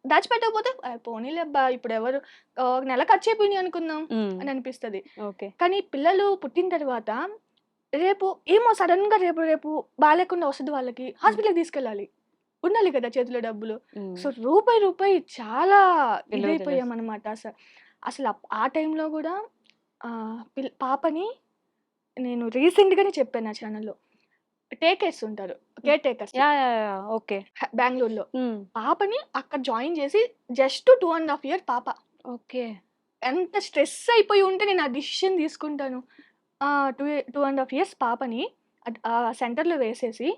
దాచిపెట్టకపోతే పోనీలేబ్బా ఇప్పుడెవరు ఒక నెల ఖర్చయిపోయినాయి అనుకుందాం అని అనిపిస్తది. ఓకే. కానీ పిల్లలు పుట్టిన తర్వాత రేపు ఏమో సడెన్‌గా రేపు బాలేకుండా వస్తది వాళ్ళకి. హాస్పిటల్‌కి తీసుకెళ్ళాలి. ఉండాలి కదా చేతిలో డబ్బులు. సో, రూపాయి చాలా విలువ ఇదైపోయామనమాట. అసలు ఆ టైంలో గూడా పాపని నేను రీసెంట్‌గానే చెప్పాను నా ఛానెల్‌లో. టేకర్స్ ఉంటారు. Care takers yeah! ఓకే. బెంగుళూరులో. పాపని అక్కడ జాయిన్ చేసి జస్ట్ 2½ ఇయర్ పాప. ఓకే. ఎంత స్ట్రెస్ అయిపోయి ఉంటే నేను ఆ డిసిషన్ తీసుకుంటాను. 2½ ఇయర్స్ పాపని ఆ సెంటర్‌లో వేసేసి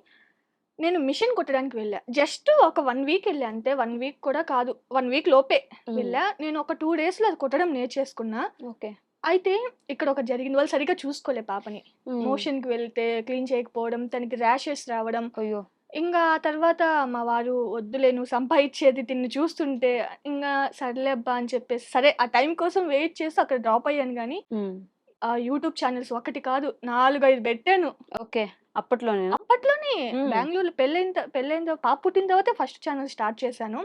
నేను మిషన్ కుట్టడానికి వెళ్ళా. జస్ట్ ఒక 1 వీక్ ఎళ్ళా అంతే. 1 వీక్ కూడా కాదు. 1 వీక్ లోపే వెళ్ళా. నేను ఒక 2 డేస్‌లో అది కుట్టడం నేర్చేసుకున్నా. ఓకే. అయితే ఇక్కడ ఒకటి జరిగింది. వాళ్ళు సరిగ్గా చూసుకోలే పాపని. మోషన్‌కి వెళ్తే క్లీన్ చేయకపోవడం, తనకి ర్యాషెస్ రావడం. అయ్యో! ఇంగా తర్వాత మా వారు "వద్దులే నువ్వు సంపాదిచ్చేది తిన్ని చూస్తుంటే" ఇంగా సర్లే అబ్బా అని చెప్పేసి సరే ఆ టైం కోసం వెయిట్ చేసి అక్కడ డ్రాప్ అయ్యాను గానీ, యూట్యూబ్ ఛానెల్స్ ఒకటి కాదు 4, 5 పెట్టాను. ఓకే. అప్పట్లోనేనా? అప్పట్లోనే బెంగుళూరులో పెళ్ళైన పాప పుట్టిన తర్వాతే ఫస్ట్ ఛానెల్ స్టార్ట్ చేశాను.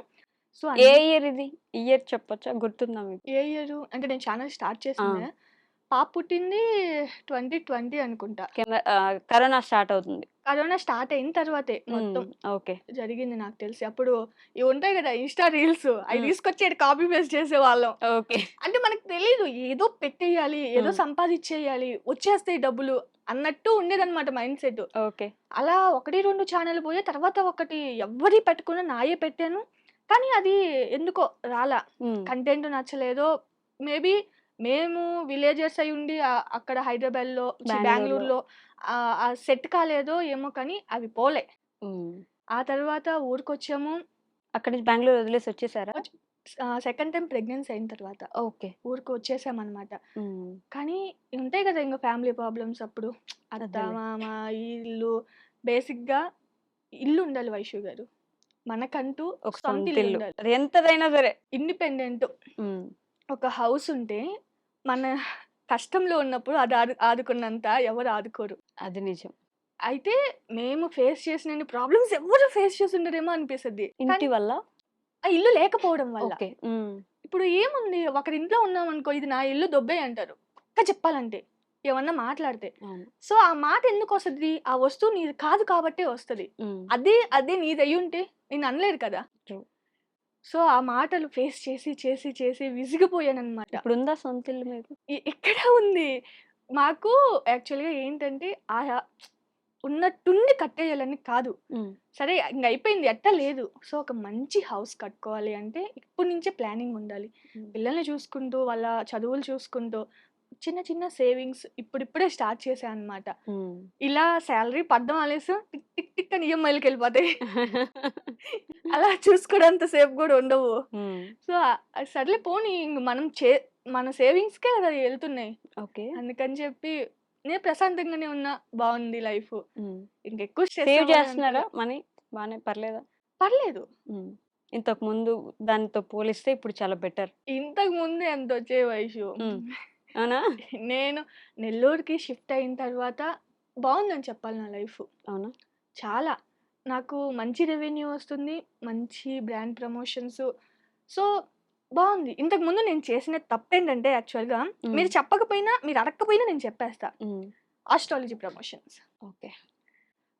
సో, ఏ ఇయర్ ఇది? ఇయర్ చెప్పొచ్చా? గుర్తుందా మీకు? ఏ ఇయరు అంటే నేను ఛానెల్ స్టార్ట్ చేసిందే పాప పుట్టింది 2020 అనుకుంటా. కరోనా స్టార్ట్ అవుతుంది. కరోనా స్టార్ట్ అయిన తర్వాతే మొత్తం ఓకే. జరిగింది నాకు తెలిసి. అప్పుడు ఇవి ఉంటాయి కదా ఇన్‌స్టా రీల్స్ అవి తీసుకొచ్చి ఈడ కాపీ పేస్ట్ చేసేవాళ్ళం. ఓకే. అంటే మనకు తెలీదు ఏదో పెట్టేయాలి, ఏదో సంపాదిచ్చేయాలి, వచ్చేస్తాయి డబ్బులు అన్నట్టు ఉండేదన్నమాట మైండ్ సెట్. ఓకే. అలా 1, 2 ఛానెల్ పోయి తర్వాత ఒకటి ఎవ్వరియి పెట్టకుండా నాయే పెట్టాను. కానీ అది ఎందుకో రాలా. కంటెంట్ నచ్చలేదో మేబీ మేము విలేజర్స్ అయ్యుండి అక్కడ హైదరాబాద్‌లో బెంగుళూరులో సెట్ కాలేదో ఏమో కానీ అవి పోలే. ఆ తర్వాత ఊరికొచ్చాము. అక్కడి నుంచి బెంగుళూరు వదిలేసి వచ్చేసారా? సెకండ్ టైమ్ ప్రెగ్నెన్సీ అయిన తర్వాత ఓకే. ఊరికి వచ్చేసామనమాట. కానీ ఉంటాయి కదా ఇంక ఫ్యామిలీ ప్రాబ్లమ్స్ అప్పుడు. అత్త, మామ, ఇల్లు బేసిక్‌గా ఇల్లు ఉండాలి వైషు గారు. మనకంటూ ఒక సొంత సొంత ఇల్లు ఇల్లు. ఉండాలి. అది ఎంతదైనా సరే. ఇండిపెండెంట్. ఒక హౌస్ ఉంటే మన కష్టంలో ఉన్నప్పుడు అది ఆదుకున్నంత ఎవరు ఆదుకోరు. అది నిజం. అయితే మేము ఫేస్ చేసినన్ని ప్రాబ్లమ్స్ ఎవ్వరు ఫేస్ చేసి ఉండరేమో అనిపిస్తది. ఇంటి వల్ల? ఆ ఇల్లు లేకపోవడం వల్ల. ఓకే. ఇప్పుడు ఏముంది ఒకరింట్లో ఉన్నామనుకో ఇది నా ఇల్లు దొబ్బే అంటారు. చెప్పాలంటే ఏమన్నా మాట్లాడితే. సో ఆ మాట ఎందుకొస్తది? ఆ వస్తువు నీది కాదు కాబట్టే వస్తది. అదే నీదయ్యుంటే నిన్ను అనలేరు కదా! సో ఆ మాటలు ఫేస్ చేసి విసిగిపోయానన్నమాట. ఇప్పుడుందా సొంత ఇల్లు మీకు? ఎక్కడ ఉంది? మాకు యాక్చువల్‌గా ఏంటంటే ఉన్నట్టుండి కట్టేయాలని కాదు. సరే ఇంక అయిపోయింది ఎట్టా లేదు. సో ఒక మంచి హౌస్ కట్టుకోవాలి అంటే ఇప్పటి నుంచే ప్లానింగ్ ఉండాలి. పిల్లల్ని చూసుకుంటూ, వాళ్ళ చదువులు చూసుకుంటూ చిన్న సేవింగ్స్ ఇప్పుడిప్పుడే స్టార్ట్ చేశా అన్నమాట. ఇలా సాలరీ పడ్డం ఆలస్యం టిక్ టిక్ టిక్ అని ఈఎంఐలకెళ్ళిపోతాయి. అలా చూసుకోవడంత సేపు కూడా ఉండవు. సో సర్లే పోనీ ఇంక మన సేవింగ్స్‌కే కదా ఎళ్తున్నాయి. ఓకే. అందుకని చెప్పి నేను ప్రశాంతంగానే ఉన్నా. బావుంది లైఫ్. ఇంకెక్కువ స్ట్రెస్ సేవ్ చేస్తున్నారా మనీ? బానే పర్లేదా? పర్లేదు. ఇంతకు ముందు దానితో పోలిస్తే ఇప్పుడు చాలా బెటర్. ఇంతకు ముందు ఎంతొచ్చేవి వైషు. అవునా? నేను నెల్లూరుకి షిఫ్ట్ అయిన తర్వాత బావుందని చెప్పాలి నా లైఫ్. అవునా? చాలా. నాకు మంచి రెవెన్యూ వస్తుంది. మంచి బ్రాండ్ ప్రమోషన్స్. సో బావుంది. ఇంతకు ముందు నేను చేసిన తప్పేంటంటే యాక్చువల్‌గా మీరు చెప్పకపోయినా, మీరు అడగకపోయినా నేను చెప్పేస్తా. Astrology promotions. ఓకే.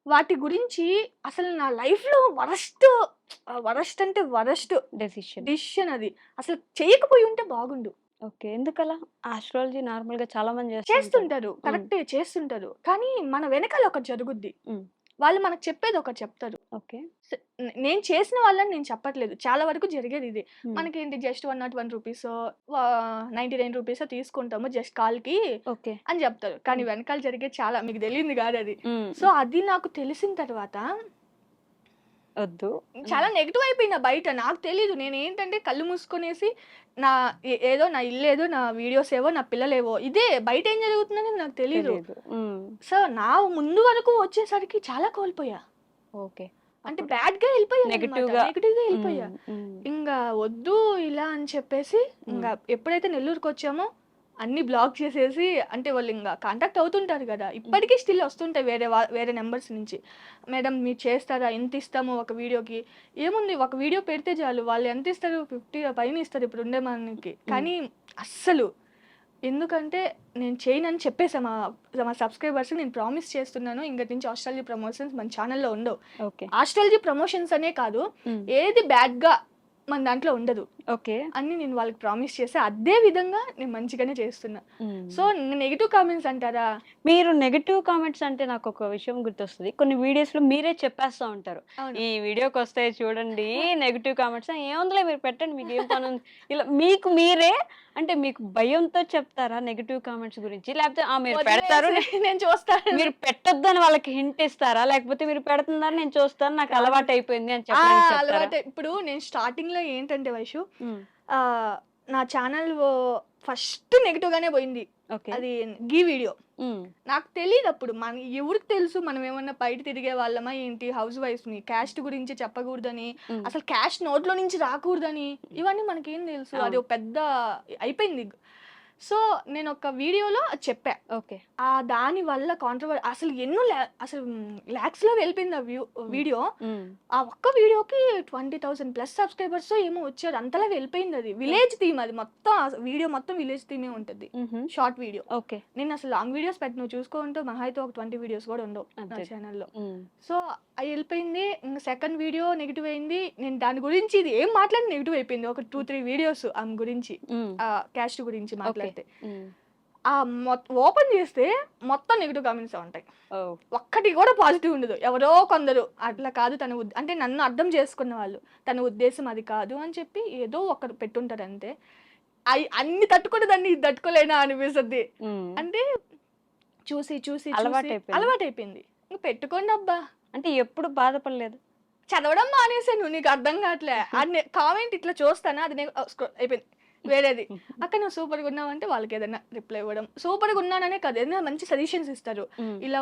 వాటి గురించి అసలు నా లైఫ్‌లో వరస్ట్ అంటే వరస్ట్ డెసిషన్. డిసిషన్ అది. అసలు చేయకపోయి ఉంటే బాగుండు. ఓకే. ఎందుకలా? ఆస్ట్రాలజీ నార్మల్‌గా చాలా మంది చేస్తూ ఉంటారు. చేస్తుంటారు. హ్మ్. కరెక్టే చేస్తుంటారు. కానీ మన వెనకాల ఒకటి జరుగుద్ది. హ్మ్. వాళ్ళు మనకు చెప్పేది ఒకటి చెప్తారు. ఓకే. నేను చేసిన వాళ్ళని నేను చెప్పట్లేదు. చాలా వరకు జరిగేది ఇదే. హ్మ్. మనకేంటి జస్ట్ 101 రూపీసో 99 రూపీసో తీసుకుంటాము జస్ట్ కాల్‌కి ఓకే. అని చెప్తారు. కానీ వెనకాల జరిగేది చాలా మీకు తెలియంది కాదది. హ్మ్. సో, అది నాకు తెలిసిన తర్వాత వద్దు. చాలా నెగెటివ్ అయిపోయినా బయట. నాకు తెలీదు. నేనేంటంటే కళ్ళు మూసుకొనేసి నా ఏదో నా ఇల్లేదో, నా వీడియోస్ ఏవో, నా పిల్లలేవో ఇదే. బయట ఏం జరుగుతుందనేది నాకు తెలీదు. తెలీదు. హ్మ్. సో, నా ముందు వరకు వచ్చేసరికి చాలా కోల్పోయా. ఓకే. అంటే అప్పుడు బ్యాడ్‌గా ఎళ్ళిపోయాననమాట. నెగెటివ్‌గా. నెగెటివ్‌గా ఎళ్ళిపోయా. హ్మ్. ఇంగా వద్దు ఇలా అని చెప్పేసి ఇంగా ఎప్పుడైతే నెల్లూరుకొచ్చామో అన్నీ బ్లాక్ చేసేసి అంటే వాళ్ళింగా కాంటాక్ట్ అవుతుంటారు గదా! ఇప్పటికి స్టిల్ వస్తుంటాయి వేరే నంబర్స్ నుంచి. మేడం మీరు చేస్తారా? ఎంతిస్తాము ఒక వీడియోకి? ఏముంది ఒక వీడియో పెడితే చాలు. వాళ్ళు ఎంతిస్తారు? 50 పైన ఇస్తారు ఇప్పుడుండే మనకి. కానీ అస్సలు ఎందుకంటే నేను చేయనని చెప్పేసా మా సబ్‌స్క్రైబర్స్‌కి నేను ప్రామిస్ చేస్తున్నాను. ఇంగటి నుంచి ఆస్ట్రాలజీ ప్రమోషన్స్ మన ఛానెల్‌లో ఉండవు. ఓకే. ఆస్ట్రాలజీ ప్రమోషన్స్ అనే కాదు. హ్మ్. ఏది బ్యాడ్‌గా మన దాంట్లో ఉండదు ఓకే. అని నేను వాళ్ళకి ప్రామిస్ చేశా. అదే విధంగా నేను మంచిగానే చేస్తున్నా. హ్మ్. సో, నెగెటివ్ కామెంట్స్ అంటారా? మీరు నెగెటివ్ కామెంట్స్ అంటే నాకొక విషయం గుర్తొస్తది. కొన్ని వీడియోస్‌లో మీరే చెప్పేస్తా ఉంటారు. అవును. ఈ వీడియోకొస్తాయి చూడండి నెగెటివ్ కామెంట్స్. ఏముందిలే మీరు పెట్టండి మీకేం పనుంది. ఇలా మీకు మీరే అంటే మీకు భయంతో చెప్తారా నెగెటివ్ కామెంట్స్ గురించి? లేకపోతే మీరు పెడతారు వదిలేసేయ్ నేను చూస్తాను. మీరు పెట్టొద్దని వాళ్ళకి హింట్ ఇస్తారా? లేకపోతే మీరు పెడుతున్నారు నేను చూస్తాను నాకు అలవాటయిపోయింది అని చెప్పడానికి చెప్తారా? అలవాటే. ఇప్పుడు నేను స్టార్టింగ్‌లో ఏంటంటే వైషు హ్మ్. ఆహ్, నా ఛానెల్ ఫస్ట్ నెగెటివ్‌గానే పోయింది. ఓకే. అది వీడియో. హ్మ్. నాకు తెలీదప్పుడు. ఎవరికి తెలుసు మనం ఏమన్నా బయట తిరిగే వాళ్ళమా ఏంటి? హౌస్ వైఫ్‌ని. క్యాస్ట్ గురించి చెప్పకూడదని, హ్మ్. అసలు క్యాస్ట్ నోట్లో నుంచి రాకూడదని, ఇవన్నీ మనకేం తెలుసు? అది అవును. ఒక పెద్ద అయిపోయింది. సో, నేనొక వీడియోలో అది చెప్పా. ఓకే. దాని వల్ల అసలు ఎన్నో అసలు లాక్స్‌లో వెళ్ళిపోయింది వీడియో. హ్మ్. ఆ ఒక్క వీడియోకి 20,000 ప్లస్ సబ్‌స్క్రైబర్సో ఏమో వచ్చారు. అంతలా వెళ్ళిపోయిందది. విలేజ్ థీమ్ అది మొత్తం వీడియో మొత్తం విలేజ్ థీమే ఉంటది. హుహు. Short video. ఓకే. నేను అసలు లాంగ్ వీడియోస్ నువ్వు చూసుకో ఉంటే మహా అయితే ఒక 20 వీడియోస్ కూడా ఉండవు నా అంతే. ఛానెల్‌లో. హ్మ్. సో, అది వెళ్ళిపోయింది. ఇంక సెకండ్ వీడియో నెగెటివ్ అయింది. నేను దాని గురించి ఇది ఏం మాట్లాడిన నెగెటివ్ అయిపోయింది. ఒక 2, 3 వీడియోస్ ఆమె గురించి. హ్మ్. క్యాస్ట్ గురించి ఓకే. మాట్లాడితే. హ్మ్. ఓపెన్ చేస్తే మొత్తం నెగెటివ్ కామెంట్సే ఉంటాయి. ఓహ్! ఒక్కటి కూడా పాజిటివ్ ఉండదు. ఎవరో కొందరు అట్లా కాదు అంటే నన్ను అర్థం చేసుకున్న వాళ్ళు. తన ఉద్దేశ్యం అది కాదు అని చెప్పి ఏదో ఒకరు పెట్టుంటారు అంతే. అన్ని తట్టుకుని దాన్ని ఇది తట్టుకోలేనా అనిపిస్తది. హ్మ్. అంటే చూసి అలవాటయిపోయిందా? అలవాటైపోయింది. ఇంక పెట్టుకోండబ్బా! అంటే ఎప్పుడు బాధపడలేదు. చదవడం మానేసాను. నీకు అర్థం కావట్లే. కామెంట్ ఇట్లా చూస్తానా అది అయిపోయింది. వేరేది. అక్క నువ్వు సూపర్‌గా ఉన్నావంటే వాళ్ళకి ఏదైనా రిప్లై ఇవ్వడం. సూపర్‌గా ఉన్నాననే కాదు. ఏదైనా మంచి సజెషన్స్ ఇస్తారు. హ్మ్. ఇలా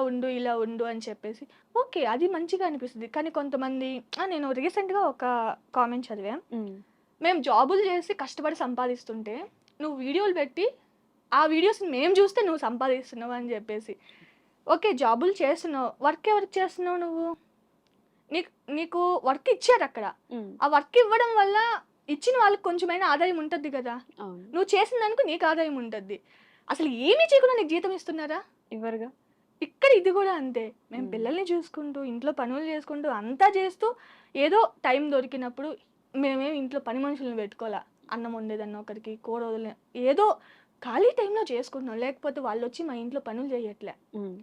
ఉండు అని చెప్పేసి. ఓకే. అది మంచిగా అనిపిస్తది. కానీ కొంతమంది నేను రీసెంట్‌గా ఒక కామెంట్ చదివా. హ్మ్. మేము జాబులు చేసి కష్టపడి సంపాదిస్తుంటే, నువ్వు వీడియోలు పెట్టి, ఆ వీడియోస్‌ని మేము చూస్తే నువ్వు సంపాదిస్తున్నావు అని చెప్పేసి. ఓకే. జాబులు చేస్తున్నావు. వర్క్ ఎవరికి చేస్తున్నావు నువ్వు? నీకు వర్క్ ఇచ్చారక్కడ. హ్మ్. ఆ వర్క్ ఇవ్వడం వల్ల ఇచ్చిన వాళ్ళకి కొంచెమైనా ఆదాయం ఉంటది గదా! అవును. నువ్వు చేసిన దానికి నీకు ఆదాయం ఉంటది. అసలు ఏమీ చేయకుండా నీకు జీతం ఇస్తున్నారా? ఇవ్వరుగా. ఇక్కడ ఇది గూడా అంతే. మేము పిల్లల్ని చూసుకుంటూ, ఇంట్లో పనులు చేసుకుంటూ, అంతా చేస్తూ ఏదో టైం దొరికినప్పుడు మేమేం ఇంట్లో పని మనుషుల్ని పెట్టుకోలా. అన్నం వండేదన్నా ఒకరికి, కూర ఏదో ఖాళీ టైంలో చేసుకుంటున్నాం. లేకపోతే వాళ్ళొచ్చి మా ఇంట్లో పనులు చేయట్లే. హ్మ్.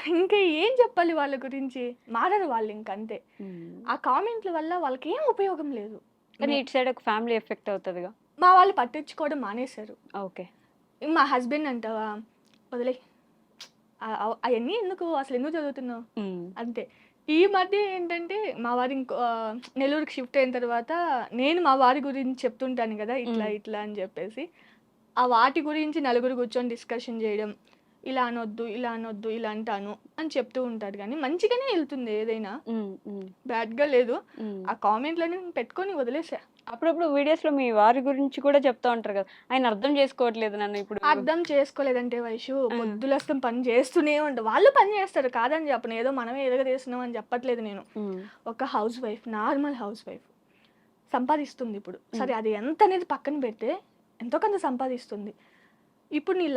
ఇంకా ఏం చెప్పాలి వాళ్ళ గురించి? మారరు వాళ్ళింకంతే. హ్మ్. ఆ కామెంట్‌ల వల్ల వాళ్ళకేం ఉపయోగం లేదు. కానీ ఇటు సైడ్ ఒక ఫ్యామిలీ ఎఫెక్ట్ అవుతదిగా. మా వాళ్ళు పట్టించుకోవడం మానేశారు. ఓకే. మా హస్బెండ్ అంటావా? వదిలేయ్. అయన్నీ ఎందుకు? అసలెందుకు చదువుతున్నావు? హ్మ్. అంతే. ఈ మధ్య ఏంటంటే మా వారు నెల్లూరుకి షిఫ్ట్ అయిన తర్వాత నేను మా వారి గురించి చెప్తుంటాను గదా! ఇట్లా అని జెప్పేసి. ఆ వాటి గురించి నలుగురు కూర్చొని డిస్కషన్ జేయడం. ఇలా అనొద్దు, ఇలా అంటాను అని చెప్తూ ఉంటారు గానీ మంచిగానే ఎళ్తుంది ఏదైనా. హ్మ్. హ్మ్. బ్యాడ్‌గా లేదు. హ్మ్. ఆ కామెంట్‌లని పెట్టుకొని వదిలేసా. అప్పుడప్పుడు వీడియోస్‌లో మీ వారి గురించి కూడా చెప్తా ఉంటారు కదా! ఆయన అర్థం చేసుకోవట్లేదు నన్ను ఇప్పుడు. అర్థం చేసుకోలేదంటే వైషు ఆ! పొద్దులస్తం పని చేస్తూనే ఉంటా. వాళ్ళు పని చేస్తారు కాదని చెప్పను. ఏదో మనమే ఎరగదీస్తున్నాం అని చెప్పట్లేదు నేను. హ్మ్. ఒక house wife, normal house wife సంపాదిస్తుంది ఇప్పుడు. సరే అది ఎంత అనేది పక్కన పెడితే ఎంతో కొంత సంపాదిస్తుంది. ఇప్పుడు నీ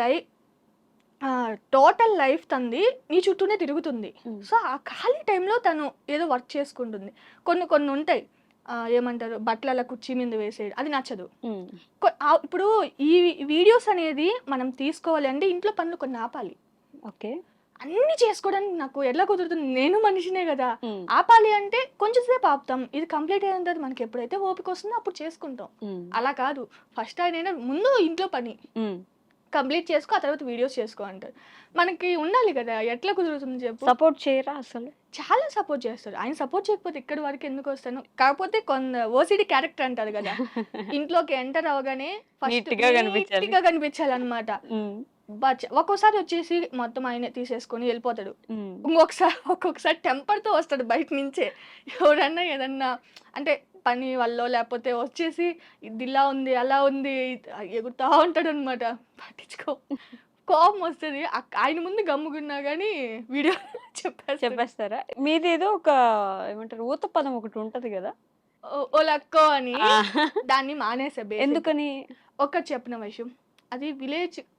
టోటల్ లైఫ్ తనది నీ చుట్టూనే తిరుగుతుంది. హ్మ్. సో, ఆ ఖాళీ టైంలో తను ఏదో వర్క్ చేసుకుంటుంది. కొన్ని కొన్ని ఉంటాయి. ఏమంటారు బట్టలు అలా కుర్చీ మీద వేసేయడం అది నచ్చదు. హ్మ్. ఇప్పుడు ఈ వీడియోస్ అనేది మనం తీసుకోవాలి అంటే ఇంట్లో పనులు కొన్ని ఆపాలి. ఓకే. అన్నీ చేసుకోవడానికి నాకు ఎట్లా కుదురుతుంది? నేను మనిషినే గదా! హ్మ్. ఆపాలి అంటే కొంచెం సేపు ఆపుతాం. ఇది కంప్లీట్ అయిన తర్వాత మనకి ఎప్పుడైతే ఓపిక వస్తుందో అప్పుడు చేసుకుంటాం. హ్మ్. అలా కాదు. ఫస్ట్ ఆయనైనా ముందు ఇంట్లో పని హ్మ్. కంప్లీట్ చేసుకో, ఆ తర్వాత వీడియోస్ చేసుకో అంటారు. మనకి ఉండాలి గదా! ఎట్లా కుదురుతుంది చెప్పు? సపోర్ట్ చేయరా అసలు? చాలా సపోర్ట్ చేస్తాడు. ఆయన సపోర్ట్ చేయకపోతే ఇక్కడి వరకు ఎందుకొస్తాను? కాకపోతే ఓసీడీ క్యారెక్టర్ అంటారు గదా! ఇంట్లోకి ఎంటర్ అవ్వగానే ఫస్ట్ నీట్‌గా కనిపించాలి. నీట్‌గా కనిపించాలన్నమాట. హ్మ్. ఒక్కోసారి వచ్చేసి మొత్తం ఆయనే తీసేసుకొని వెళ్ళిపోతాడు. హ్మ్. ఒక్కొక్కసారి టెంపర్‌తో వస్తాడు బయట నుంచే. ఎవరన్నా ఏదన్నా అంటే పని వల్లో లేకపోతే వచ్చేసి ఇదిలా ఉంది, అలా ఉంది ఎగురుతా ఉంటాడనమాట. పట్టించుకో. కోపం వస్తది. ఆయన ముందు గమ్ముగున్నా గానీ వీడియో చెప్పేస్తాడు. చెప్పేస్తారా? మీదేదో ఒక ఏమంటారు ఊత పదం ఒకటి ఉంటది గదా! ఓలక్కో అని ఆ! దాన్ని మానేసా బేసిక్‌గా. ఎందుకని? ఒకటి చెప్పనా విషయం. అది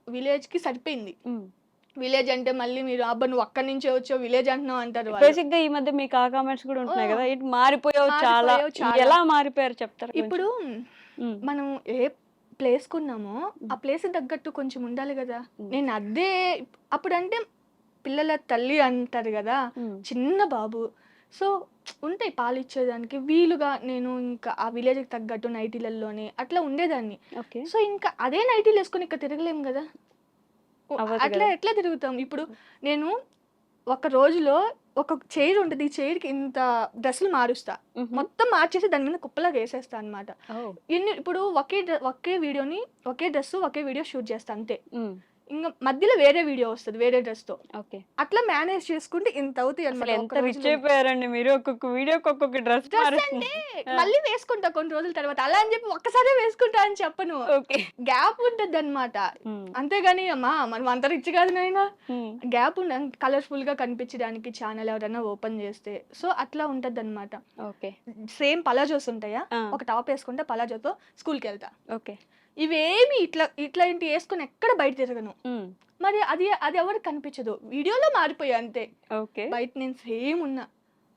విలేజ్‌కి సరిపోయింది. హ్మ్. విలేజ్ అంటే మళ్ళీ మీరు అబ్బా! నువ్వు అక్కడి నుంచే వచ్చావు విలేజ్ అంటున్నావు అంటారు వాళ్ళు. బేసిక్‌గా ఈ మధ్య మీకు ఆ కామెంట్స్ కూడా ఉంటున్నాయి గదా! ఇటు మారిపోయావు చాలా. మారిపోయావు చాలా. ఎలా మారిపోయారు చెప్తారా కొంచెం? ఇప్పుడు హ్మ్. మనం ఏ ప్లేస్‌కున్నామో ఆ హ్మ్. ప్లేస్‌కి తగ్గట్టు కొంచెం ఉండాలి గదా! హ్మ్. నేను అదే అప్పుడంటే పిల్లల తల్లి అంటారు గదా! హ్మ్. చిన్న బాబు. సో, ఉంటాయి పాలిచ్చేదానికి వీలుగా నేను ఇంకా ఆ విలేజ్‌కి తగ్గట్టు నైటీలల్లోనే అట్లా ఉండేదాన్ని. ఓకే. సో, ఇంకా అదే నైటీలేసుకొని ఇక్కడ తిరగలేము గదా! అవ్వదు అట్లా గదా! ఎట్లా తిరుగుతాం? ఇప్పుడు నేను ఒక రోజులో ఒక చైర్ ఉంటది. ఈ చైర్‌కి ఇంత డ్రెస్సులు మారుస్తా. హుహు. మొత్తం మార్చేసి దాని మీద కుప్పలాగా ఏసేస్తా అన్నమాట. ఓహ్! ఇప్పుడు ఒకే వీడియోని ఒకే డ్రెస్, ఒకే వీడియో షూట్ చేస్తా అంతే. హ్మ్. ఇంగ మధ్యలో వేరే వీడియో వస్తది వేరే డ్రెస్‌తో. ఓకే. అట్లా మేనేజ్ చేసుకుంటే ఇంత అవుతాయి అసలు అన్నమాట ఎంత ఒక్క రిచ్ రోజులోనే. అయిపోయారండి మీరు. ఒక్కొక్క వీడియోకి ఒక్కొక్క డ్రెస్ డ్రెస్ అంటే మారుస్తున్నారు. ఆ! మళ్ళీ వేసుకుంటా కొన్ని రోజుల తర్వాత. అలా అని చెప్పి ఒక్కసారే వేసుకుంటా అని చెప్పను. ఓకే. గ్యాప్ ఉంటదన్నమాట. హ్మ్. అంతేగాని అమ్మా మనం అంత రిచ్ కాదు నాయనా హ్మ్. గ్యాప్ కలర్‌ఫుల్‌గా కనిపించడానికి ఛానెల్ ఎవరైనా ఓపెన్ చేస్తే. సో, అట్లా ఉంటదన్నమాట. ఓకే. సేమ్ పలాజోస్ ఉంటాయా? ఆ! ఒక టాప్ ఏసుకుంటా పలాజోతో స్కూల్‌కెళ్తా. ఓకే. ఇవేమి ఇట్లాంటియి ఏసుకొని ఎక్కడ బయట తిరగను. హ్మ్. మరి అది ఎవరికీ కనిపించదు. వీడియోలో మారిపోయా అంతే. ఓకే. బయట నేను సేమ్ ఉన్నా.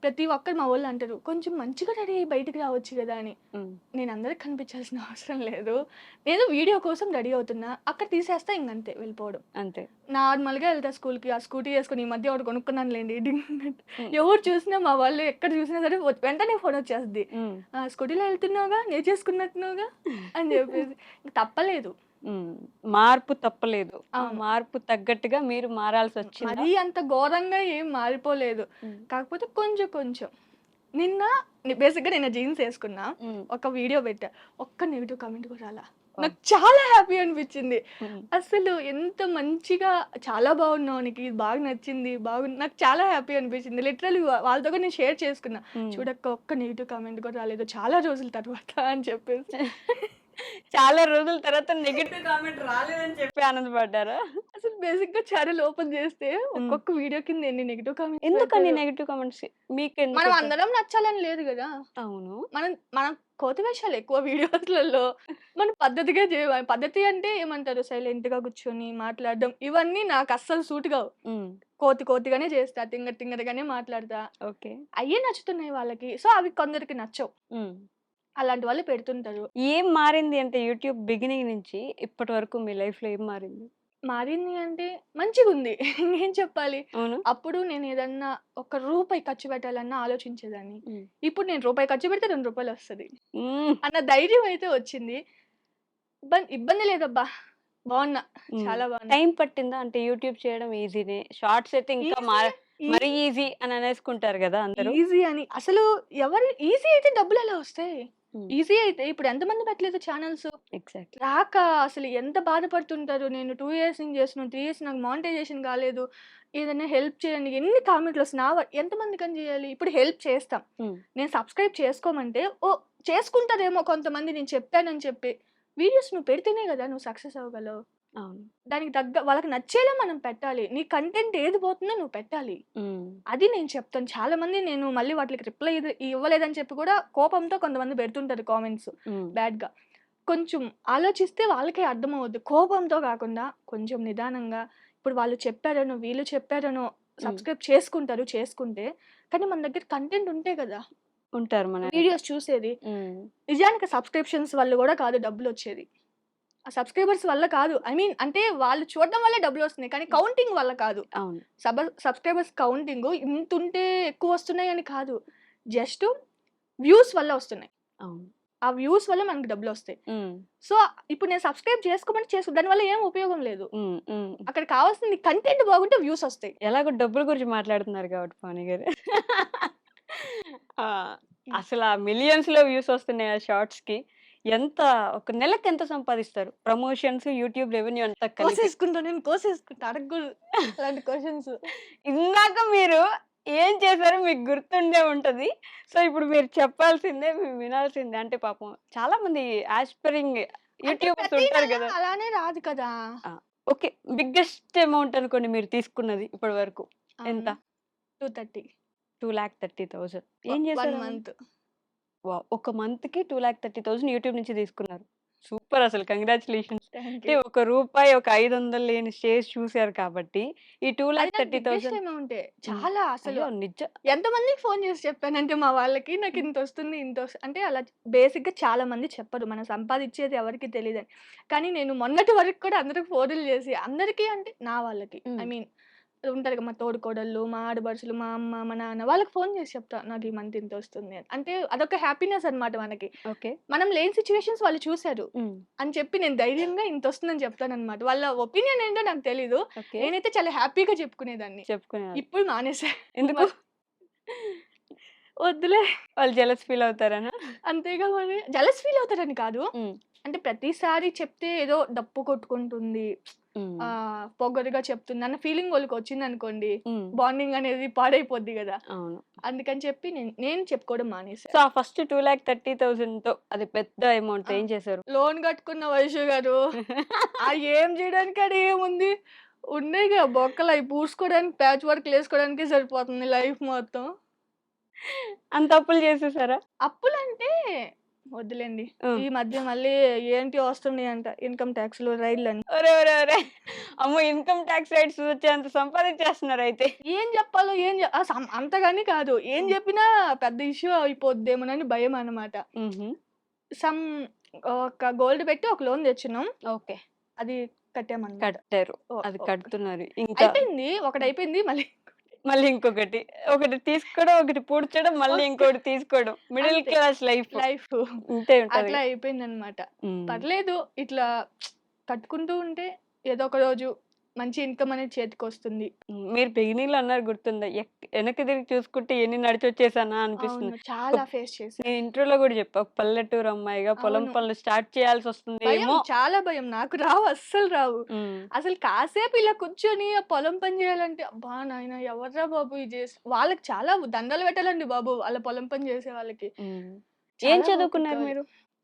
ప్రతి ఒక్కరు మా వోళ్ళు అంటారు, "కొంచెం మంచిగా రెడీ అయ్యి బయటికి రావచ్చు గదా!" అని. హ్మ్. నేను అందరికి కనిపించాల్సిన అవసరం లేదు. నేను వీడియో కోసం రెడీ అవుతున్నా. అక్కడ తీసేస్తా ఇంగంతే వెళ్ళిపోవడం. అంతే. నార్మల్‌గా ఎళ్తా స్కూల్‌కి. ఆ స్కూటీ యేసుకొని ఈ మధ్య ఒకటి కొనుక్కున్నానులెండి. హ్మ్. ఎవరు చూసినా మా వాళ్ళు ఎక్కడ చూసినా సరే వెంటనే ఫోన్ వచ్చేస్తది. హ్మ్. "స్కూటీలో ఎళ్తున్నావుగా, నేర్చేసుకున్నట్టున్నావుగా" అని చెప్పేసి. ఇంక తప్పలేదు. హ్మ్. మార్పు తప్పలేదు. ఆ అవును. మార్పు తగ్గట్టుగా మీరు మారాల్సొచ్చిందా? మరీ అంత ఘోరంగా ఏం మారిపోలేదు. హ్మ్. కాకపోతే కొంచెం కొంచెం. నిన్న బేసిక్‌గా నిన్న జీన్స్ యేసుకున్నా. హ్మ్. ఒక వీడియో పెట్టా. ఒక్క నెగెటివ్ కామెంట్ కూడా రాలా. ఓహ్! నాకు చాలా హ్యాపీ అనిపించింది. హ్మ్. అసలు ఎంత మంచిగా చాలా బాగున్నావు నీకు ఇది బాగా నచ్చింది. నాకు చాలా హ్యాపీ అనిపించింది. లిటరల్లీ వాళ్ళతో కూడా నేను షేర్ చేసుకున్నా. హ్మ్. చూడక్క ఒక్క నెగెటివ్ కామెంట్ కూడా రాలేదు. చాలా రోజుల తర్వాత అని చెప్పేసి. చాలా రోజుల తర్వాత నెగెటివ్ కామెంట్ రాలేదని చెప్పి ఆనందపడ్డారా? అసలు బేసిక్‌గా ఛానెల్ ఓపెన్ చేస్తే హ్మ్. ఒక్కొక్క వీడియో కింద ఎన్ని నెగెటివ్ కామెంట్స్ ఎందుకని పెడతారో. Negative comments? మనం మీకెందుకు? అందరం నచ్చాలని లేదు గదా! అవును. మనం మనం కోతి వేషాలు ఎక్కువ వీడియోస్‌లలో. మనం పద్ధతిగా పద్ధతి అంటే ఏమంటారు సైలెంట్‌గా కూర్చొని మాట్లాడడం. ఇవన్నీ నాకు అస్సలు సూట్ కావు. హ్మ్. కోతిగానే చేస్తా. తింగరగానే మాట్లాడతా. ఓకే. అయ్యే నచ్చుతున్నాయి వాళ్ళకి. సో, అవి కొందరికి నచ్చవు. హ్మ్. అలాంటి వాళ్ళు పెడుతుంటారు. ఏం మారింది అంటే యూట్యూబ్ బిగినింగ్ నుంచి ఇప్పటి వరకు మీ లైఫ్‌లో ఏం మారింది? మారింది అంటే మంచిగుంది. ఇంకేం చెప్పాలి? అవును. అప్పుడు నేను ఏదన్నా ఒక రూపాయి ఖర్చు పెట్టాలన్నా ఆలోచించేదాన్ని. హ్మ్. ఇప్పుడు నేను రూపాయి ఖర్చు పెడితే రూ. 2 వస్తది. హ్మ్. అన్న ధైర్యం అయితే వచ్చింది. ఇబ్బంది లేదబ్బా! బావున్నా. హ్మ్. చాలా బావున్నా. టైం పట్టిందా? అంటే యూట్యూబ్ చేయడం ఈజీనే. షార్ట్స్ అయితే ఇంకా ఈజీ ఈ మరీ ఈజీ అని అనేసుకుంటారు గదా అందరూ. ఈజీ అని అసలు ఈజీ అయితే డబ్బులెలా వస్తాయి? హ్మ్. ఈజీ అయితే ఇప్పుడు ఎంతమంది పెట్టలేదు ఛానెల్స్. ఎగ్జాక్ట్‌లీ. రాక అసలు ఎంత బాధపడుతుంటారు. నేను 2 ఇయర్స్ నుంచి చేస్తున్నాను. 3 ఇయర్స్ నాకు మానిటైజేషన్ కాలేదు. ఏదైనా హెల్ప్ చేయండి. ఎన్ని కామెంట్‌లొస్తున్నాయి. ఎంతమందికని చేయాలి? ఇప్పుడు హెల్ప్ చేస్తాం. హ్మ్. నేను సబ్స్క్రైబ్ చేసుకోమంటే చేసుకుంటారేమో కొంతమంది నేను చెప్పానని చెప్పి. వీడియోస్ నువ్వు పెడితేనే కదా నువ్వు సక్సెస్ అవ్వగలవు. అవును. దానికి వాళ్ళకి నచ్చేలా మనం పెట్టాలి. నీ కంటెంట్ ఏది పోతుందో నువ్వు పెట్టాలి. హ్మ్. అది నేను చెప్తాను. చాలామంది నేను మళ్ళీ వాటికి రిప్లై ఇవ్వలేదని చెప్పి కూడా కోపంతో కొంతమంది పెడుతుంటారు కామెంట్స్ హ్మ్. బ్యాడ్‌గా. కొంచెం ఆలోచిస్తే వాళ్ళకే అర్థమవుద్ది. కోపంతో కాకుండా కొంచెం నిదానంగా ఇప్పుడు వాళ్ళు చెప్పారనో, వీళ్ళు చెప్పారనో సబ్స్క్రైబ్ చేసుకుంటారు చేసుకుంటే. కానీ మన దగ్గర కంటెంట్ ఉంటే కదా ఉంటారు మన వీడియోస్ చూసేది. నిజానికి సబ్స్క్రిప్షన్స్ వల్ల కూడా కాదు డబ్బులొచ్చేది. ఆ సబ్స్క్రైబర్స్ వల్ల కాదు. ఐ మీన్ అంటే వాళ్ళు చూడడం వల్లే డబ్బులొస్తున్నాయి. కానీ కౌంటింగ్ వల్ల కాదు. అవును. సబ్స్క్రైబర్స్ కౌంటింగ్ ఇంతుంటే ఎక్కువొస్తున్నాయని కాదు. జస్ట్ వ్యూస్ వల్ల వస్తున్నాయి. అవును. ఆ వ్యూస్ వల్ల మనకు డబ్బులొస్తాయి. సో, ఇప్పుడు నేను సబ్స్క్రైబ్ చేసుకోమంటే దానివల్ల ఏం ఉపయోగం లేదు. అక్కడ కావాల్సింది కంటెంట్ బాగుంటే వ్యూస్ వస్తాయి. ఎలాగో డబ్బుల గురించి మాట్లాడుతున్నారు కాబట్టి పవని గారు. ఆ! అసల మిలియన్స్‌లో వ్యూస్ వస్తున్నాయి ఆ షార్ట్స్‌కి. ఎంత ఒక నెలకి ఎంత సంపాదిస్తారు? ప్రమోషన్స్, యూట్యూబ్ రెవెన్యూ అంతా కలిపి. కోసేసుకుంటా అడగకూడదు అలాంటి క్వెషన్స్. ఇందాక మీరు ఏం చేశారో మీకు గుర్తుండే ఉంటది. సో, ఇప్పుడు మీరు చెప్పాల్సిందే, మేము వినాల్సిందే. అంటే పాపం చాలా మంది యాస్పైరింగ్ అంటే యూట్యూబర్స్ ప్రతి ఉంటారు నెల గదా! అలానే రాదు కదా! ఆ! ఓకే. బిగ్గెస్ట్ అమౌంట్ అనుకోండి మీరు తీసుకున్నది ఇప్పటి వరకు ఎంత? 230 2,30,000 ఏం 1 చేశారు అవన్నీ? మంత్. వావ్! ఒక మంత్‌కి 2,30,000 యూట్యూబ్ నుంచి తీసుకున్నారు. సూపర్ అసలు కంగ్రాచ్యులేషన్స్. థాంక్ అంటే యూ. ఒక రూపాయి, ఒక 500 లేని స్టేజ్ చూసారు కాబట్టి ఈ అది నాకు బిగ్గెస్ట్ 2,30,000 అమౌంటే. హ్మ్. చాలా అసలు. అయ్యో! ఎంతమందికి ఫోన్ చేసి చెప్పానంటే మా వాళ్ళకి నాకు ఇంతొస్తుంది, అంటే అలా బేసిక్‌గా చాలా మంది చెప్పరు. మనం సంపాదించేది ఎవరికీ తెలీదని. కానీ నేను మొన్నటి వరకు కూడా అందరికి ఫోనులు చేసి అందరికీ అంటే నా వాళ్ళకి. ఐ హ్మ్. మీన్ ఉంటారు కదా! మా తోడికోడళ్ళు, మా ఆడపడుచులు, మా అమ్మ, మా నాన్న వాళ్ళకి ఫోన్ చేసి చెప్తా. నాకు ఈ మంత్ ఇంతొస్తుంది అని. అంటే అదొక హ్యాపీనెస్ అన్నమాట మనకి. ఓకే. మనం లేని సిట్యుయేషన్స్ వాళ్ళు చూసారు హ్మ్. అని చెప్పి నేను ధైర్యంగా ఇంతొస్తుందని చెప్తానన్నమాట. వాళ్ళ ఒపీనియన్ ఏంటో నాకు తెలీదు. ఓకే. నేనైతే చాలా హ్యాపీగా చెప్పుకునేదాన్ని. చెప్పుకునేవాళ్ళు. ఇప్పుడు మానేసా. ఎందుకు? వద్దులే. వాళ్ళు జెలస్ ఫీల్ అవుతారనా? అంతేగా మరి. జెలస్ ఫీల్ అవుతారని కాదు. హ్మ్. అంటే ప్రతిసారి చెప్తే ఏదో డప్పు కొట్టుకుంటుంది. హ్మ్. పొగరుగా చెప్తుంది అన్న ఫీలింగ్ వాళ్ళకొచ్చిందనుకోండి. హ్మ్. బాండింగ్ అనేది పాడైపోద్ది గదా! అవును. అందుకని చెప్పి నేను చెప్పుకోవడం మానేసా. సో, ఆ ఫస్ట్ 2,30,000తో అది పెద్ద అమౌంట్ ఆ! ఏం చేశారు? లోన్ కట్టుకున్న వైషు గారు. ఏం చేయడానికి ఆడ ఏముంది? ఉన్నాయిగా బొక్కలు అయి పూడ్చుకోవడానికి ప్యాచ్ వర్క్‌లేసుకోవడానికే సరిపోతుంది లైఫ్ మొత్తం. అంత అప్పులు చేసేసారా? అప్పులంటే వద్దులెండి. హ్మ్. ఈ మధ్య మళ్ళీ ఏంటి వస్తున్నాయంట ఇన్‌కమ్ టాక్స్‌లు, రైడ్‌లని. ఒరేయ్! ఒరేయ్! ఒరేయ్! అమ్మో! ఇన్‌కమ్ టాక్స్ రైట్స్ వచ్చేంత సంపాదించేస్తున్నారయితే. ఏం చెప్పాలో ఏం జె ఆ! అంతగాని కాదు. ఏం హ్మ్. జెప్పినా పెద్ద ఇష్యూ అయిపోద్దేమోనని భయమనమాట. హుహు. సమ్ ఒక గోల్డ్ పెట్టి ఒక లోన్ తెచ్చున్నాం. ఓకే. అది కట్టామనమాట. కట్టారు. ఓహ్! అది ఓకే. కడుతున్నారు. ఇంకా అయిపోయింది. ఒకటయిపోయింది. మళ్ళీ మళ్ళీ ఇంకొకటి. ఒకటి తీసుకోవడం, ఒకటి పూడ్చడం, మళ్ళీ ఓకే. ఇంకోటి తీసుకోవడం. మిడిల్ అంతే. Class life. లైఫు. ఇంతే ఉంటది. అట్లా అయిపోయిందనమాట. హ్మ్. పర్లేదు ఇట్లా కట్టుకుంటూ ఉంటే ఏదో ఒక రోజు మంచి ఇన్‌కమ్ అనేది చేతికొస్తుంది. హ్మ్. మీరు బిగినింగ్‌లో అన్నారు గుర్తుందా? ఎనక్కి తిరిగి చూసుకుంటే ఎన్ని నడిచొచ్చేసానా అనిపిస్తుంది. అవును. ఒక చాలా ఫేస్ చేశా. నేను ఇంట్రోలో గూడా చెప్పా. ఒక పల్లెటూరు అమ్మాయిగా పొలం అవును. పనులు స్టార్ట్ చేయాల్సొస్తుందేమో. చాలా భయం. నాకు రావు. అస్సలు రావు. హ్మ్. అసలు కాసేపు ఇలా కూర్చొని ఆ పొలం పని జేయాలంటే, అబ్బా! నాయన ఎవర్రా బాబు ఇది వాళ్ళకి చాలా దండాలు పెట్టాలండి బాబు. వాళ్ళ పొలం పని జేసే వాళ్ళకి. హ్మ్. ఏం చాలా ఓపిక చదువుకున్నారు కావాలి. మీరు?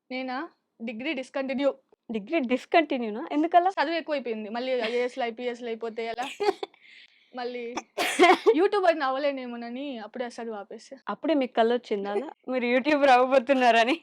నేనా? Degree discontinue. డిగ్రీ డిస్కంటిన్యూనా? ఎందుకలా? చదువు ఎక్కువైపోయింది. మళ్ళీ ఐఏఎస్‌లు, ఐపీఎస్‌లు అయిపోతే ఎలా? మళ్ళీ యూట్యూబర్‌ని అవ్వలేనేమోనని అప్పుడే చదువు ఆపేసా. అప్పుడే మీకు కలొచ్చిందా అలా? మీరు యూట్యూబర్ అవ్వబోతున్నారని?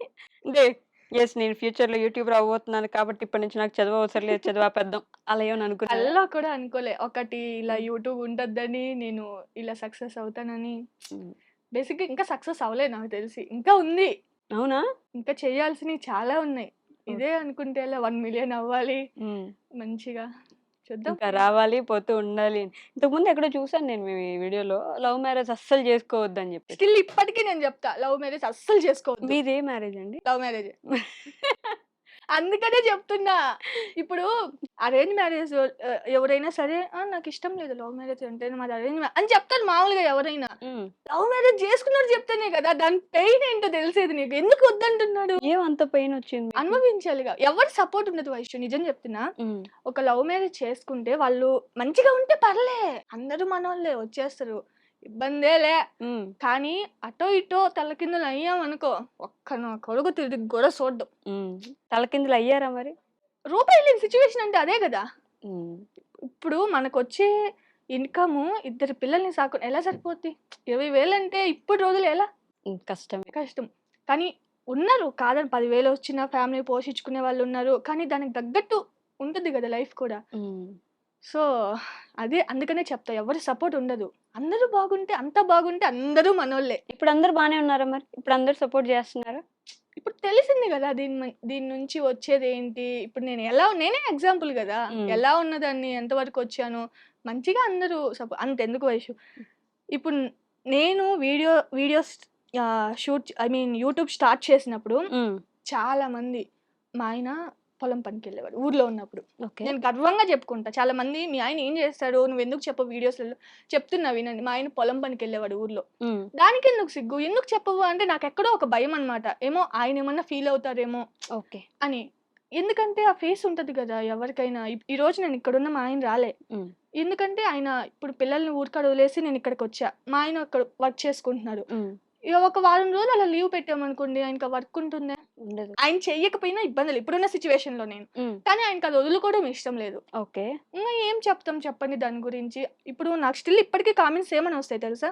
అంటే యెస్, నేను ఫ్యూచర్‌లో యూట్యూబర్ అవ్వబోతున్నాను కాబట్టి ఇప్పటి నుంచి నాకు చదువు అవసరం లేదు. చదువు ఆపేద్దాం. అలా ఏమన్నా అనుకున్నారా? కల్లో కూడా అనుకోలే. ఒకటి ఇలా హ్మ్. యూట్యూబ్ ఉంటద్దని, నేను ఇలా సక్సెస్ అవుతానని. హ్మ్. బేసిక్‌గా ఇంకా సక్సెస్ అవ్వలే నాకు తెలిసి. ఇంకా ఉంది. అవునా? ఇంకా చేయాల్సినయి చాలా ఉన్నాయి. ఓకే. ఇదే అనుకుంటే ఎలా 1,000,000 అవ్వాలి. హ్మ్. మంచిగా చూద్దాం. ఇంకా రావాలి, పోతూ ఉండాలి. ఇంతకుముందు ఎక్కడో చూసాను నేను మీ వీడియోలో లవ్ మ్యారేజ్ అస్సలు చేసుకోవద్దని జెప్పేసి. స్టిల్ ఇప్పటికి నేను చెప్తా. లవ్ మ్యారేజ్ అస్సలు చేసుకోవద్దు. మీదే మ్యారేజ్ అండి? లవ్ మ్యారేజే. అందుకనే చెప్తున్నా. ఇప్పుడు అరేంజ్ మ్యారేజ్ ఎవరైనా సరే నాకిష్టం లేదు లవ్ మ్యారేజ్ అంటే మాది అరేంజ్ అని చెప్తారు మామూలుగా ఎవరైనా. హ్మ్. లవ్ మ్యారేజ్ చేసుకున్నోడు చెప్తేనే కదా! దాని పెయిన్ ఏంటో తెలిసేది నీకు. ఎందుకు వద్దంటున్నాడు? ఏం అంత పెయినొచ్చింది మీకు? అనుభవించాలిగా. ఎవరి సపోర్ట్ ఉండదు వైషు. నిజం చెప్తున్నా. హ్మ్. ఒక లవ్ మ్యారేజ్ చేసుకుంటే వాళ్ళు మంచిగా ఉంటే పర్లే. అందరూ మనోళ్ళే వచ్చేస్తారు. ఇబ్బందే లే. హ్మ్. కానీ అటో ఇటో తలకిందులు అయ్యామనుకో ఒక్క నా కొడుకు తిరిగి కూడా చూడ్డు. హ్మ్. తలకిందులయ్యారా మరి? రూపాయి లేని సిట్యుయేషన్ అంటే అదే గదా! హ్మ్. ఇప్పుడు మనకొచ్చే ఇన్‌కము ఇద్దరు పిల్లల్ని ఎలా సరిపోద్ది? 20,000 అంటే ఇప్పుడు రోజుల్లో ఎలా? హ్మ్. కష్టమే. కష్టం. కానీ ఉన్నారు. కాదని 10,000 వచ్చిన ఫ్యామిలీ పోషించుకునే వాళ్ళున్నారు. కానీ దానికి తగ్గట్టు ఉంటది గదా! లైఫ్ కూడా. హ్మ్. సో, అదే అందుకనే చెప్తా ఎవరి సపోర్ట్ ఉండదు. అందరూ బాగుంటే అంతా బాగుంటే అందరూ మనోళ్ళే. ఇప్పుడు అందరూ బానే ఉన్నారా మరి? ఇప్పుడు అందరూ సపోర్ట్ చేస్తున్నారా? ఇప్పుడు తెలిసింది గదా! దీని నుంచి వచ్చేదేంటి? ఇప్పుడు నేనే ఎగ్జాంపుల్ గదా! హ్మ్. ఎలా ఉన్నదాన్ని, ఎంతవరకొచ్చాను, మంచిగా అందరూ అంతెందుకు వైషు. ఇప్పుడు నేను వీడియోస్ యూట్యూబ్ స్టార్ట్ చేసినప్పుడు హ్మ్. చాలామంది మా ఆయన పొలం పనికెళ్ళేవాడు ఊర్లో ఉన్నప్పుడు. ఓకే. నేను గర్వంగా చెప్పుకుంటా. చాలామంది "మీ ఆయన ఏం చేస్తాడు? నువ్వెందుకు చెప్పవు వీడియోస్‌లలో?" చెప్తున్నా వినండి. మా ఆయన పొలం పనికెళ్ళేవాడు ఊర్లో. హ్మ్. దానికెందుకు సిగ్గు? ఎందుకు చెప్పవు అంటే నాకెక్కడో ఒక భయమనమాట. ఏమో ఆయనేమన్నా ఫీల్ అవుతారేమో ఓకే. అని. ఎందుకంటే ఆ ఫేస్ ఉంటది గదా! ఎవరికైనా. ఈరోజు నేను ఇక్కడున్న మా ఆయన రాలే. హ్మ్. ఎందుకంటే ఆయన ఇప్పుడు పిల్లల్ని ఊరికాడ వదిలేసి నేనిక్కడికొచ్చా. మా ఆయన అక్కడ వర్క్ చేసుకుంటున్నాడు. హ్మ్. ఇగ ఒక వారం రోజులు అలా లీవ్ పెట్టామనుకోండి ఆయనకి ఆ వర్క్ ఉంటుందా? ఉండదు. ఆయన చెయ్యకపోయినా ఇబ్బందులు. ఇప్పుడున్న సిట్యుయేషన్‌లో నేను. హ్మ్. కానీ ఆయనకది వదులుకోవడం ఇష్టం లేదు. ఓకే. ఇంగ ఏం చెప్తాం చెప్పండి దాని గురించి. ఇప్పుడు నాకు స్టిల్ ఇప్పటికి కామెంట్స్ ఏమని వస్తాయి తెలుసా?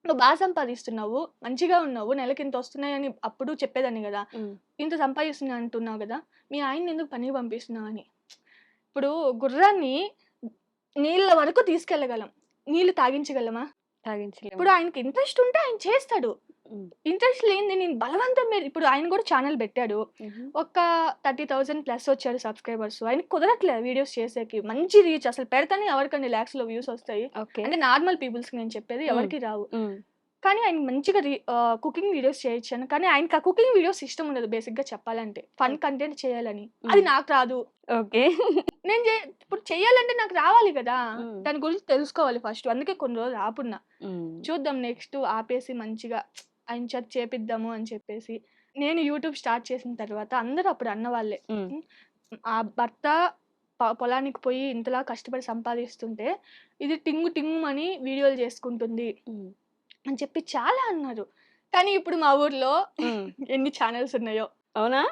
"నువ్వు బా సంపాదిస్తున్నావు, మంచిగా ఉన్నావు, నెలకింతొస్తున్నాయని" అప్పుడు చెప్పేదాన్ని గదా! హ్మ్. "ఇంత సంపాదిస్తున్నా అంటున్నావు గదా! మీ ఆయన్నెందుకు పనికి పంపిస్తున్నావు" అని. ఇప్పుడు గుర్రాన్ని నీళ్ళ వరకు తీసుకెళ్ళగలం. నీళ్ళు తాగించగలమా? తాగించలేము. ఇప్పుడు ఆయనకి ఇంట్రెస్ట్ ఉంటే ఆయన చేస్తాడు. హ్మ్. ఇంట్రెస్ట్ లేనిది నేను బలవంతం మీద ఇప్పుడు ఆయన గూడా ఛానెల్ బెట్టాడు. హుహు. ఒక 30,000 ప్లస్ వచ్చారు సబ్‌స్క్రైబర్స్. ఆయనకి కుదరట్లే వీడియోస్ చేసేకి. మంచి రీచ్ అసలు పెడతనే ఎవరికండి లాక్స్‌లో వ్యూస్ వస్తాయి. ఓకే. అంటే నార్మల్ పీపుల్స్‌కి నేను చెప్పేది హ్మ్. ఎవరికీ రావు. హ్మ్. కానీ ఆయన మంచిగా కుకింగ్ వీడియోస్ చేయొచ్చని. కానీ ఆయనకి ఆ కుకింగ్ వీడియోస్ ఇష్టం ఉండదు బేసిక్‌గా చెప్పాలంటే. Fun okay. కంటెంట్ చేయాలని. అది హ్మ్. నాకు రాదు. ఓకే. నేను ఇప్పుడు చెయ్యాలంటే నాకు రావాలి గదా! హ్మ్. దాని గురించి తెలుసుకోవాలి ఫస్ట్. అందుకే కొన్ని రోజులు ఆపున్నా. హ్మ్. చూద్దాం నెక్స్ట్ ఆపేసి మంచిగా ఆయన చేత చేపిద్దాము అని చెప్పేసి. నేను యూట్యూబ్ స్టార్ట్ చేసిన తర్వాత అందరూ అప్పుడు అన్నవాళ్ళే. హ్మ్. హ్మ్. ఆ భర్త పొలానికి పోయి ఇంతలా కష్టపడి సంపాదిస్తుంటే, ఇది టింగు టింగుమని వీడియోలు చేసుకుంటుంది హ్మ్. అని చెప్పి చాలా అన్నారు. కానీ ఇప్పుడు మా ఊర్లో హ్మ్. ఎన్ని ఛానెల్స్ ఉన్నాయో. అవునా?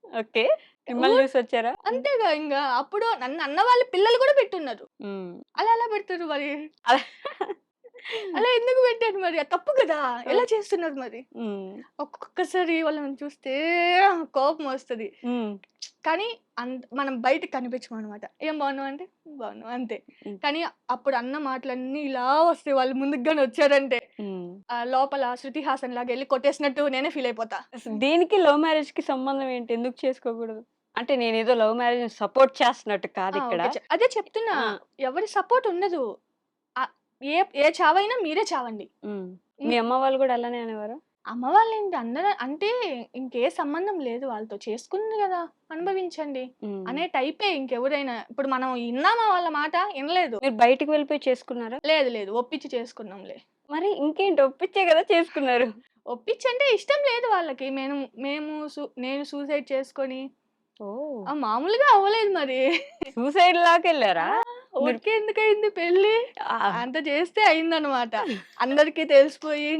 ఓకే. మిమ్మల్ని ఊర్ చూసొచ్చారా? అంతేగా ఇంగా. అప్పుడు నన్ను అన్న వాళ్ళ పిల్లలు గూడా పెట్టున్నారు. హ్మ్. అలా ఎలా పెడతారు మరి? అలా అలా ఎందుకు పెట్టారు మరి? అది తప్పు గదా! ఆ! ఎలా చేస్తున్నారు మరి? హ్మ్. ఒక్కొక్కసారి వాళ్ళని చూస్తే కోపమొస్తది. హ్మ్. కానీ మనం బయటకి కనిపించమనమాట. "ఏం బాగున్నావు?" అంటే "బాగున్నావు" అంతే. హ్మ్. కానీ అప్పుడు అన్న మాటలన్నీ ఇలా వస్తాయి వాళ్ళు ముందుకు గాని వచ్చారంటే. హ్మ్. లోపల 'శృతి హాసన్' లాగా ఎళ్లి కొట్టేసినట్టు నేనే ఫీల్ అయిపోతా. అసలు దీనికి లవ్ మ్యారేజ్‌కి సంబంధం ఏంటి? ఎందుకు చేసుకోకూడదు? అంటే నేనేదో లవ్ మ్యారేజ్‌ని సపోర్ట్ చేస్తున్నట్టు కాదిక్కడ. ఓకే. అదే చెప్తున్నా. ఆ! ఎవరి సపోర్ట్ ఉండదు. ఆహ్, ఏ ఏ చావైనా మీరే చావండి. హ్మ్. మీ హ్మ్. అమ్మ వాళ్ళు గూడా అలానే అనేవారా? అమ్మ వాళ్ళేంటి అందరూ అంటే ఇంకే సంబంధం లేదు వాళ్ళతో. చేసుకుంది గదా! అనుభవించండి హ్మ్. అనే టైపే ఇంకెవరైనా. ఇప్పుడు మనం ఇన్నామా వాళ్ళ మాట? ఇనలేదు. మీరు బయటికి వెళ్ళిపోయి చేసుకున్నారా? లేదు లేదు. ఒప్పించి చేసుకున్నాంలే. మరి ఇంకేంటి ఒప్పించే గదా చేసుకున్నారు. ఒప్పించంటే ఇష్టం లేదు వాళ్ళకి. నేను సూసైడ్ చేసుకొని ఓహ్! మామూలుగా అవ్వలేదు మరి. సూసైడ్ ఆ! లాకెళ్లారా? మీరు ఊరికే ఎందుకయింది పెళ్లి? ఆ! అంత చేస్తే అయిందనమాట. అందరికి తెలిసిపోయి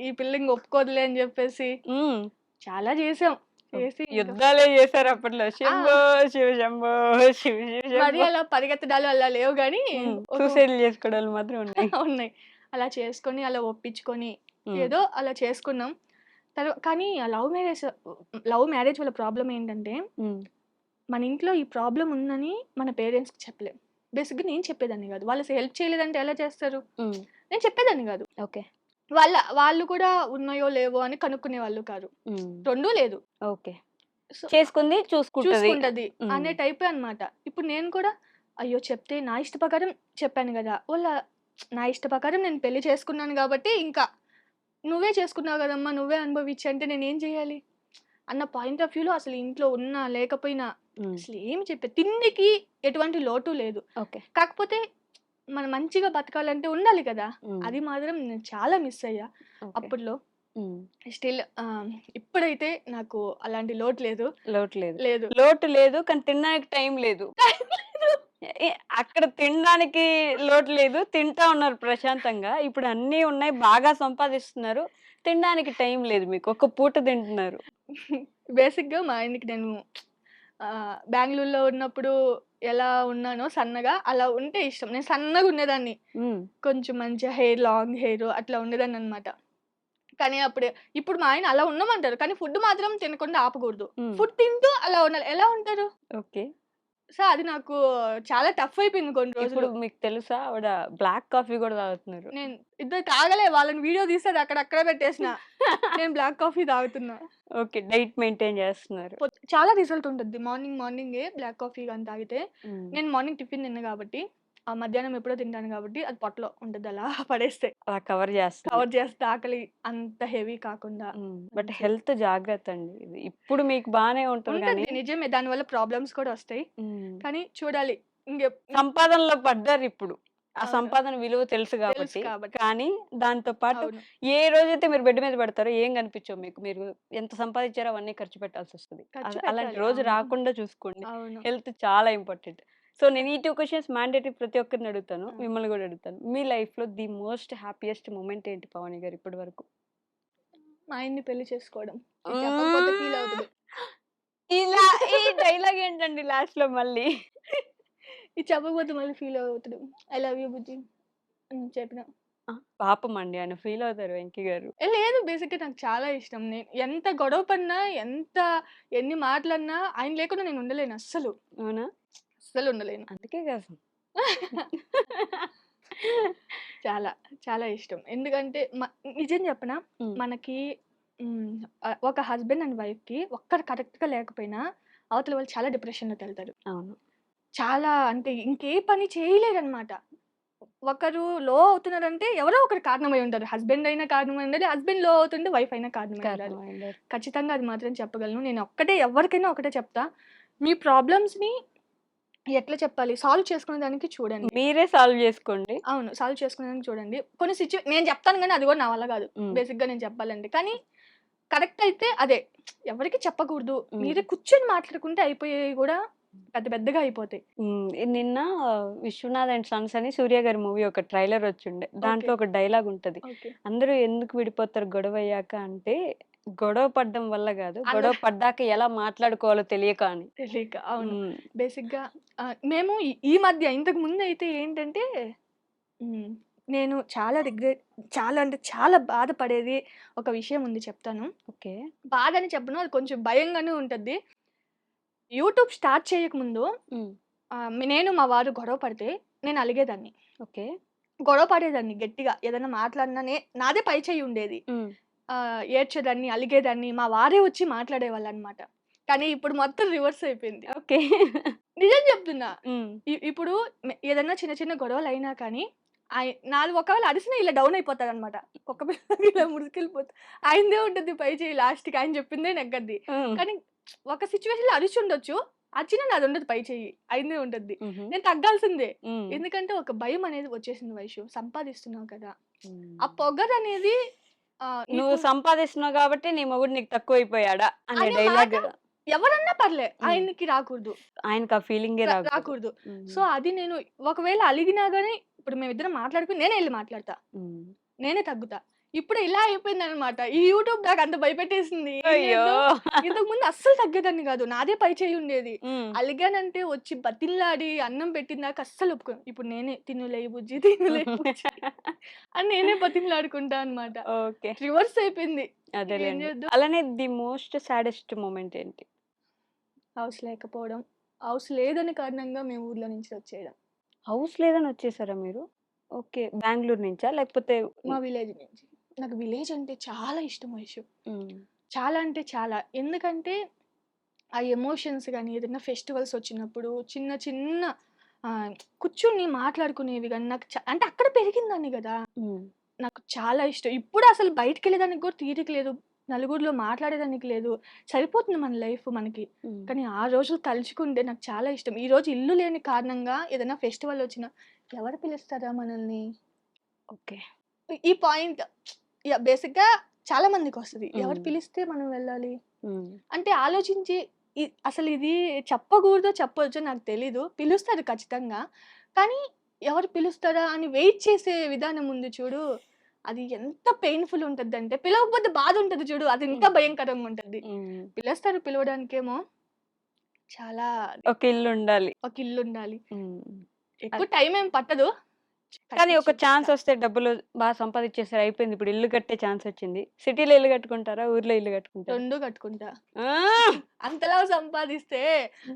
ఈ పిల్ల ఇంక ఒప్పుకోదులే అని జెప్పేసి హ్మ్. చాలా చేసాం. చేసి ఇంక యుద్ధాలే చేసారు అప్పట్లో. ఆ! శంభో శివ శంభో శివ శివ మరి శంభో. అలా పరిగెత్తడాలు అలా లేవు గానీ, హ్మ్. ఒక సూసైడ్‌లు చేసుకోవడాలు మాత్రం ఉన్నాయి. ఉన్నాయి. అలా చేసుకొని, అలా ఒప్పించుకొని, హ్మ్. ఏదో అలా చేసుకున్నాం. కానీ ఆ లవ్ మ్యారేజ్ వల్ల ప్రాబ్లమ్ ఏంటంటే, హ్మ్. మన ఇంట్లో ఈ ప్రాబ్లమ్ ఉందని మన పేరెంట్స్‌కి చెప్పలేం. బేసిక్‌గా నేను చెప్పేదాన్ని గాదు. వాళ్ళు అసలు హెల్ప్ చేయలేదంటే ఎలా చేస్తారు? హ్మ్. నేను చెప్పేదాన్ని గాదు. ఓకే. వాళ్ళు కూడా ఉన్నాయో, లేవో అని కనుక్కునేవాళ్ళు కాదు. హ్మ్. 2 లేదు. ఓకే. సో చేసుకుంది చూసుకుంటది. చూసుకుంటది హ్మ్. అనే టైపే అన్నమాట. ఇప్పుడు నేను కూడా అయ్యో! చెప్తే నా ఇష్ట ప్రకారం చెప్పాను గదా! నా ఇష్ట ప్రకారం నేను పెళ్లి చేసుకున్నాను గాబట్టి, ఇంకా నువ్వే చేసుకున్నావు గదమ్మా! నువ్వే అనుభవించు అంటే నేనేం జేయాలి? అన్న పాయింట్ ఆఫ్ వ్యూలో అసలు ఇంట్లో ఉన్నా, లేకపోయినా హ్మ్. అసలు ఏమి తిండికి ఎటువంటి లోటు లేదు. ఓకే. కాకపోతే మనం మంచిగా బతకాలంటే ఉండాలి కదా! హ్మ్. అది మాత్రం నేను చాలా మిస్ అయ్యా ఓకే. అప్పట్లో. హ్మ్. స్టిల్ ఇప్పుడైతే నాకు అలాంటి లోటు లేదు. లోటు లేదు. లేదు. లోటు లేదు. కానీ తినడానికి టైం లేదు. టైం లేదు. ఎ అక్కడ తినడానికి లోటు లేదు. తింటా ఉన్నారు ప్రశాంతంగా. ఇప్పుడు అన్నీ ఉన్నాయి. బాగా సంపాదిస్తున్నారు. తినడానికి టైం లేదు మీకు. ఒక్క పూట తింటున్నారు. బేసిక్‌గా మా ఆయనకి నేను బెంగుళూరులో ఉన్నప్పుడు ఎలా ఉన్నానో సన్నగా, అలా ఉంటే ఇష్టం. నేను సన్నగా ఉండేదాన్ని. హ్మ్. కొంచెం మంచిగా లాంగ్ హెయిర్ అట్లా ఉండేదాన్ననమాట. కానీ ఇప్పుడు మా ఆయన అలా ఉండమంటారు. కానీ ఫుడ్ మాత్రం తినకుండా ఆపకూడదు. హ్మ్. ఫుడ్ తింటూ అలా ఉండాలి. ఎలా ఉంటారు? ఓకే. సో, అది నాకు చాలా టఫ్ అయిపోయింది కొన్ని ఇప్పుడు రోజులు. మీకు తెలుసా ఆవిడ బ్లాక్ కాఫీ కూడా తాగుతున్నారు. నేను ఇద్దరు తాగలే. వాళ్ళని వీడియో తీసి అది అక్కడక్కడే పెట్టేసిన. నేను బ్లాక్ కాఫీ తాగుతున్నా. ఓకే. డైట్ మెయింటైన్ చేస్తున్నారు. చాలా రిజల్ట్ ఉంటది. మార్నింగే బ్లాక్ కాఫీ గాని తాగితే. హ్మ్. నేను మార్నింగ్ టిఫిన్ తినను కాబట్టి, మధ్యాహ్నం ఎప్పుడో తింటాను కాబట్టి అది పొట్టలో ఉంటది అలా పడేస్తే. అలా కవర్ చేస్తుంది. కవర్ చేస్తే ఆకలి అంత హెవీ కాకుండా. బట్ మంచిగా. హెల్త్ జాగ్రత్త అండి. ఇది ఇప్పుడు మీకు బానే ఉంటది ఉంటది గానీ నిజమే. దానివల్ల ప్రాబ్లమ్స్ కూడా వస్తాయి. హ్మ్. కానీ చూడాలి. ఇంగెప్ సంపాదనలో పడ్డారిప్పుడు. ఆ అవును. సంపాదన విలువ తెలుసు తెలుసు కాబట్టి. కాబట్టి. కానీ దాంతో పాటు అవును. ఏ రోజైతే మీరు బెడ్ మీద పడతారో ఏం కనిపించవు మీకు. మీరు ఎంత సంపాదించారో అవన్నీ ఖర్చు పెట్టాల్సొస్తది. ఖర్చు అలాంటి పెట్టాలి. రోజు అవును. రాకుండా చూసుకోండి. అవును. హెల్త్ చాలా ఇంపార్టెంట్. సో, నేను ఈ 2 క్వెషన్స్ మ్యాండేటరీ ప్రతి ఒక్కరిని అడుగుతాను. ఆ! మిమ్మల్ని కూడా అడుగుతాను. మీ లైఫ్‌లో ది మోస్ట్ హ్యాపీయెస్ట్ మొమెంట్ ఏంటి పావని గారు ఇప్పటి వరకు? మా ఆయన్ని పెళ్లి చేసుకోవడం. ఇది చెప్పకపోతే ఫీల్ అవుతడు. ఇలా ఈ డైలాగ్ ఏంటండి లాస్ట్‌లో మళ్ళీ? ఇది చెప్పకపోతే మళ్ళీ ఫీల్ అవుతడు. ఐ లవ్ యూ బుజ్జి. చెప్పిన. పాపమండి ఆయన ఫీల్ అవుతారు వెంకీ గారు. లేదు బేసిక్‌గా నాకు చాలా ఇష్టం. నేను ఎంత గొడవ పడినా, ఎన్ని మాటలన్నా ఆయన లేకుండా నేను ఉండలేను అస్సలు. అవునా? అస్సలు ఉండలేను. అందుకే కదా! చాలా, చాలా ఇష్టం. ఎందుకంటే నిజం చెప్పనా? హ్మ్. మనకి ఒక హస్బెండ్ అండ్ వైఫ్‌కి ఒక్కరు కరెక్ట్‌గా లేకపోయినా అవతల వాళ్ళు చాలా డిప్రెషన్‌లోకెళ్తారు. అవును. చాలా అంటే ఇంకే పని చేయలేరనమాట. ఒకరు లో అవుతున్నారంటే ఎవరో ఒకరు కారణమై ఉంటారు. హస్బెండ్ అయినా కారణమై ఉండాలి. హస్బెండ్ లో అవుతుంటే వైఫ్ అయినా కారణమై ఉండాలి. కారణమైండారు. ఖచ్చితంగా అది మాత్రం చెప్పగలను. నేను ఎవరికైనా ఒకటే చెప్తా. మీ ప్రాబ్లమ్స్‌ని ఎట్లా చెప్పాలి? సాల్వ్ చేసుకునే దానికి చూడండి. మీరే సాల్వ్ చేసుకోండి. అవును. సాల్వ్ చేసుకునేదానికి చూడండి. కొన్ని నేను చెప్తాను గానీ అది కూడా నా వల్ల కాదు. హ్మ్. బేసిక్‌గా నేను చెప్పాలంటే. కానీ కరెక్ట్ అయితే అదే. ఎవరికీ చెప్పకూడదు. హ్మ్. మీరే కూర్చొని మాట్లాడుకుంటే అయిపోయేవి కూడా పెద్ద పెద్దగా అయిపోతాయి. నిన్న 'విశ్వనాథ్ అండ్ సన్స్' అని సూర్య గారి మూవీ ఒక ట్రైలర్ వచ్చిండే. దాంట్లో ఓకే. ఒక డైలాగ్ ఉంటది. ఓకే. అందరూ ఎందుకు విడిపోతారు గొడవయ్యాక అంటే, గొడవ పడడం వల్ల గాదు. గొడవ అందరూ పడ్డాక ఎలా మాట్లాడుకోవాలో తెలియక అని. తెలియక. అవును. హ్మ్. బేసిక్‌గా మేము ఈ మధ్య ఇంతకు ముందయితే ఏంటంటే హ్మ్. నేను చాలా అంటే చాలా బాధపడేది ఒక విషయం ఉంది చెప్తాను. ఓకే. బాధని చెప్పను. అది కొంచెం భయంగానే ఉంటది. యూట్యూబ్ స్టార్ట్ చేయకముందు హ్మ్. నేను మా వారు గొడవ పడితే నేను అలిగేదాన్ని. ఓకే. గొడవ పడేదాన్ని గట్టిగా. ఏదైనా మాట్లాడినా నాదే పై చెయ్యి ఉండేది. హ్మ్. ఏడ్చేదాన్ని, అలిగేదాన్ని. మా వారే వచ్చి మాట్లాడేవాళ్ళనమాట. కానీ ఇప్పుడు మొత్తం రివర్స్ అయిపోయింది. ఓకే. నిజం చెప్తున్నా. హ్మ్. ఇప్పుడు ఏదన్నా చిన్న చిన్న గొడవలయినా కానీ, నాది ఒకవేళ అరిసినా ఇలా డౌన్ అయిపోతాడనమాట. కుక్క పిల్లలాగా ఇలా ముడుచుకెళ్ళిపోతా. ఆయనదే ఉంటది పై చెయ్యి లాస్ట్‌కి. ఆయన చెప్పిందే నెగ్గద్ది. హ్మ్. కానీ ఒక సిట్యుయేషన్‌లో అరిచుండొచ్చు. అరిచినా నాదుండదు పై చెయ్యి. ఆయనదే ఉంటది. హుహు. నేను తగ్గాల్సిందే. హ్మ్. ఎందుకంటే ఒక భయం అనేది వచ్చేసింది వైషు. సంపాదిస్తున్నావు కదా! ఆ హ్మ్. పొగరనేది నువ్వు నీకు సంపాదిస్తున్నావు గాబట్టి నీ మొగుడు నీకు తక్కువైపోయాడా అనే అనే మాట డైలాగ్. ఎవరన్నా పర్లే. హ్మ్. ఆయనకి రాకూడదు. ఆయనకా ఫీలింగే రాకూడదు. రాకూడదు. హ్మ్. సో, అది నేను ఒకవేళ అలిగినా గాని ఇప్పుడు మేమిద్దరం మాట్లాడుకొని నేనే ఎళ్లి మాట్లాడతా. హ్మ్. నేనే తగ్గుతా. ఇప్పుడు ఇలా అయిపోయిందనమాట. ఈ యూట్యూబ్ నాకంత భయపెట్టేసింది. ఏం అయ్యో! చేద్దాం? ఇంతకుముందు అస్సలు తగ్గేదాన్ని గాదు. నాదే పై చెయ్యి ఉండేది. హ్మ్. అలిగానంటే వచ్చి బతిమలాడి అన్నం పెట్టిందాకా అస్సలు ఒప్పుకోను. ఇప్పుడు నేనే తినులే బుజ్జి, తినులే బుజ్జి అని నేనే బతిమలాడుకుంటా అనమాట. ఓకే. రివర్స్ అయిపోయింది. ఏం అదేలెండి. చేద్దాం? అలానే ది మోస్ట్ సాడెస్ట్ మొమెంట్ ఏంటి? హౌస్ లేకపోవడం. హౌస్ లేదని కారణంగా మేము ఊర్లో నుంచి వచ్చేయడం. హౌస్ లేదని వచ్చేసారా మీరు? ఓకే. బెంగుళూరు నుంచా? లేకపోతే మా విలేజ్ నుంచి. నాకు విలేజ్ అంటే చాలా ఇష్టం వైషు. హ్మ్. చాలా అంటే చాలా. ఎందుకంటే ఆ ఎమోషన్స్ గాని, ఏదైనా ఫెస్టివల్స్ వచ్చినప్పుడు చిన్న చిన్న కూర్చొని మాట్లాడుకునేవి గాని నాకు అంటే అక్కడ పెరిగిందాన్ని గదా! హ్మ్. నాకు చాలా ఇష్టం. ఇప్పుడు అసలు బయటికెళ్ళేదానికి కూడా తీరిక లేదు. నలుగురిలో మాట్లాడేదానికి లేదు. సరిపోతుంది మన లైఫ్ మనకి. హ్మ్. కానీ ఆ రోజులు తలుచుకుంటే నాకు చాలా ఇష్టం. ఈరోజు ఇల్లు లేని కారణంగా ఏదైనా ఫెస్టివల్ వచ్చినా ఎవరు పిలుస్తారా మనల్ని? ఓకే. ఈ పాయింట్ బేసిక్‌గా చాలా మందికొస్తది. ఎవరు హ్మ్. పిలిస్తే మనం వెళ్ళాలి? హ్మ్. అంటే ఆలోచించి అసలిది చెప్పకూడదో, చెప్పొచ్చో నాకు తెలీదు. పిలుస్తారు ఖచ్చితంగా. కానీ ఎవరు పిలుస్తారా అని వెయిట్ చేసే విధానం ఉంది చూడు. అది ఎంత పెయిన్‌ఫుల్ ఉంటదంటే పిలవకపోతే బాధుంటది చూడు. అది ఇంకా హ్మ్. భయంకరంగా ఉంటది. హ్మ్. పిలువడానికేమో చాలా ఒక ఇల్లుండాలి. ఒక ఇల్లుండాలి. హ్మ్. ఎక్కువ టైం ఏం పట్టదు. కానీ ఒక చూపిస్తా. ఛాన్స్ వస్తే డబ్బులు బాగా సంపాదించేసారు అయిపోయింది. ఇప్పుడు ఇల్లు కట్టే ఛాన్స్ వచ్చింది. సిటీలో ఇల్లు కట్టుకుంటారా? ఊర్లో ఇల్లు కట్టుకుంటారా? 2 కట్టుకుంటా. ఆ! అంతలా సంపాదిస్తే